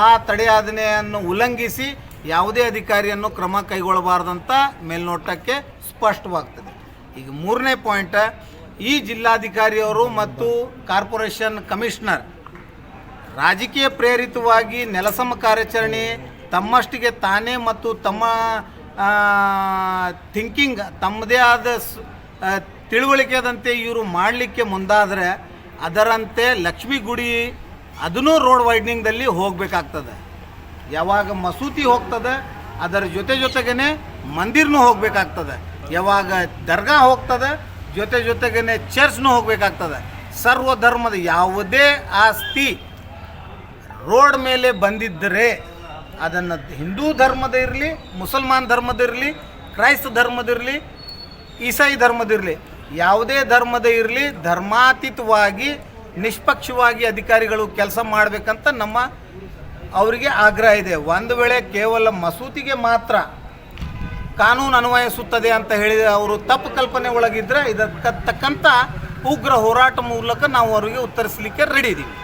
ಆ ತಡೆಯಾಜ್ಞೆಯನ್ನು ಉಲ್ಲಂಘಿಸಿ ಯಾವುದೇ ಅಧಿಕಾರಿಯನ್ನು ಕ್ರಮ ಕೈಗೊಳ್ಳಬಾರ್ದಂತ ಮೇಲ್ನೋಟಕ್ಕೆ ಸ್ಪಷ್ಟವಾಗ್ತದೆ. ಈಗ 3ನೇ ಪಾಯಿಂಟ್, ಈ ಜಿಲ್ಲಾಧಿಕಾರಿಯವರು ಮತ್ತು ಕಾರ್ಪೊರೇಷನ್ ಕಮಿಷನರ್ ರಾಜಕೀಯ ಪ್ರೇರಿತವಾಗಿ ನೆಲಸಮ ಕಾರ್ಯಾಚರಣೆ ತಮ್ಮಷ್ಟಿಗೆ ತಾನೇ ಮತ್ತು ತಮ್ಮ ಥಿಂಕಿಂಗ್ ತಮ್ಮದೇ ಆದ ತಿಳುವಳಿಕೆದಂತೆ ಇವರು ಮಾಡಲಿಕ್ಕೆ ಮುಂದಾದರೆ ಅದರಂತೆ ಲಕ್ಷ್ಮೀ ಗುಡಿ ಅದನ್ನೂ ರೋಡ್ ವೈಡ್ನಿಂಗ್ದಲ್ಲಿ ಹೋಗಬೇಕಾಗ್ತದೆ. ಯಾವಾಗ ಮಸೂತಿ ಹೋಗ್ತದೆ ಅದರ ಜೊತೆಗೇ ಮಂದಿರನೂ ಹೋಗಬೇಕಾಗ್ತದೆ. ಯಾವಾಗ ದರ್ಗಾ ಹೋಗ್ತದೆ ಜೊತೆಗೇ ಚರ್ಚ್ನೂ ಹೋಗಬೇಕಾಗ್ತದೆ. ಸರ್ವಧರ್ಮದ ಯಾವುದೇ ಆಸ್ತಿ ರೋಡ್ ಮೇಲೆ ಬಂದಿದ್ದರೆ ಅದನ್ನು ಹಿಂದೂ ಧರ್ಮದ ಇರಲಿ, ಮುಸಲ್ಮಾನ್ ಧರ್ಮದಿರಲಿ, ಕ್ರೈಸ್ತ ಧರ್ಮದಿರಲಿ, ಈಸಾಯಿ ಧರ್ಮದಿರಲಿ, ಯಾವುದೇ ಧರ್ಮದ ಇರಲಿ ಧರ್ಮಾತೀತವಾಗಿ ನಿಷ್ಪಕ್ಷವಾಗಿ ಅಧಿಕಾರಿಗಳು ಕೆಲಸ ಮಾಡಬೇಕಂತ ನಮ್ಮ ಅವರಿಗೆ ಆಗ್ರಹ ಇದೆ. ಒಂದು ವೇಳೆ ಕೇವಲ ಮಸೂತಿಗೆ ಮಾತ್ರ ಕಾನೂನು ಅನ್ವಯಿಸುತ್ತದೆ ಅಂತ ಹೇಳಿ ಅವರು ತಪ್ಪು ಕಲ್ಪನೆ ಒಳಗಿದ್ದರೆ ಇದಕ್ಕೆ ತಕ್ಕಂಥ ಉಗ್ರ ಹೋರಾಟ ಮೂಲಕ ನಾವು ಅವರಿಗೆ ಉತ್ತರಿಸಲಿಕ್ಕೆ ರೆಡಿ ಇದ್ದೀವಿ.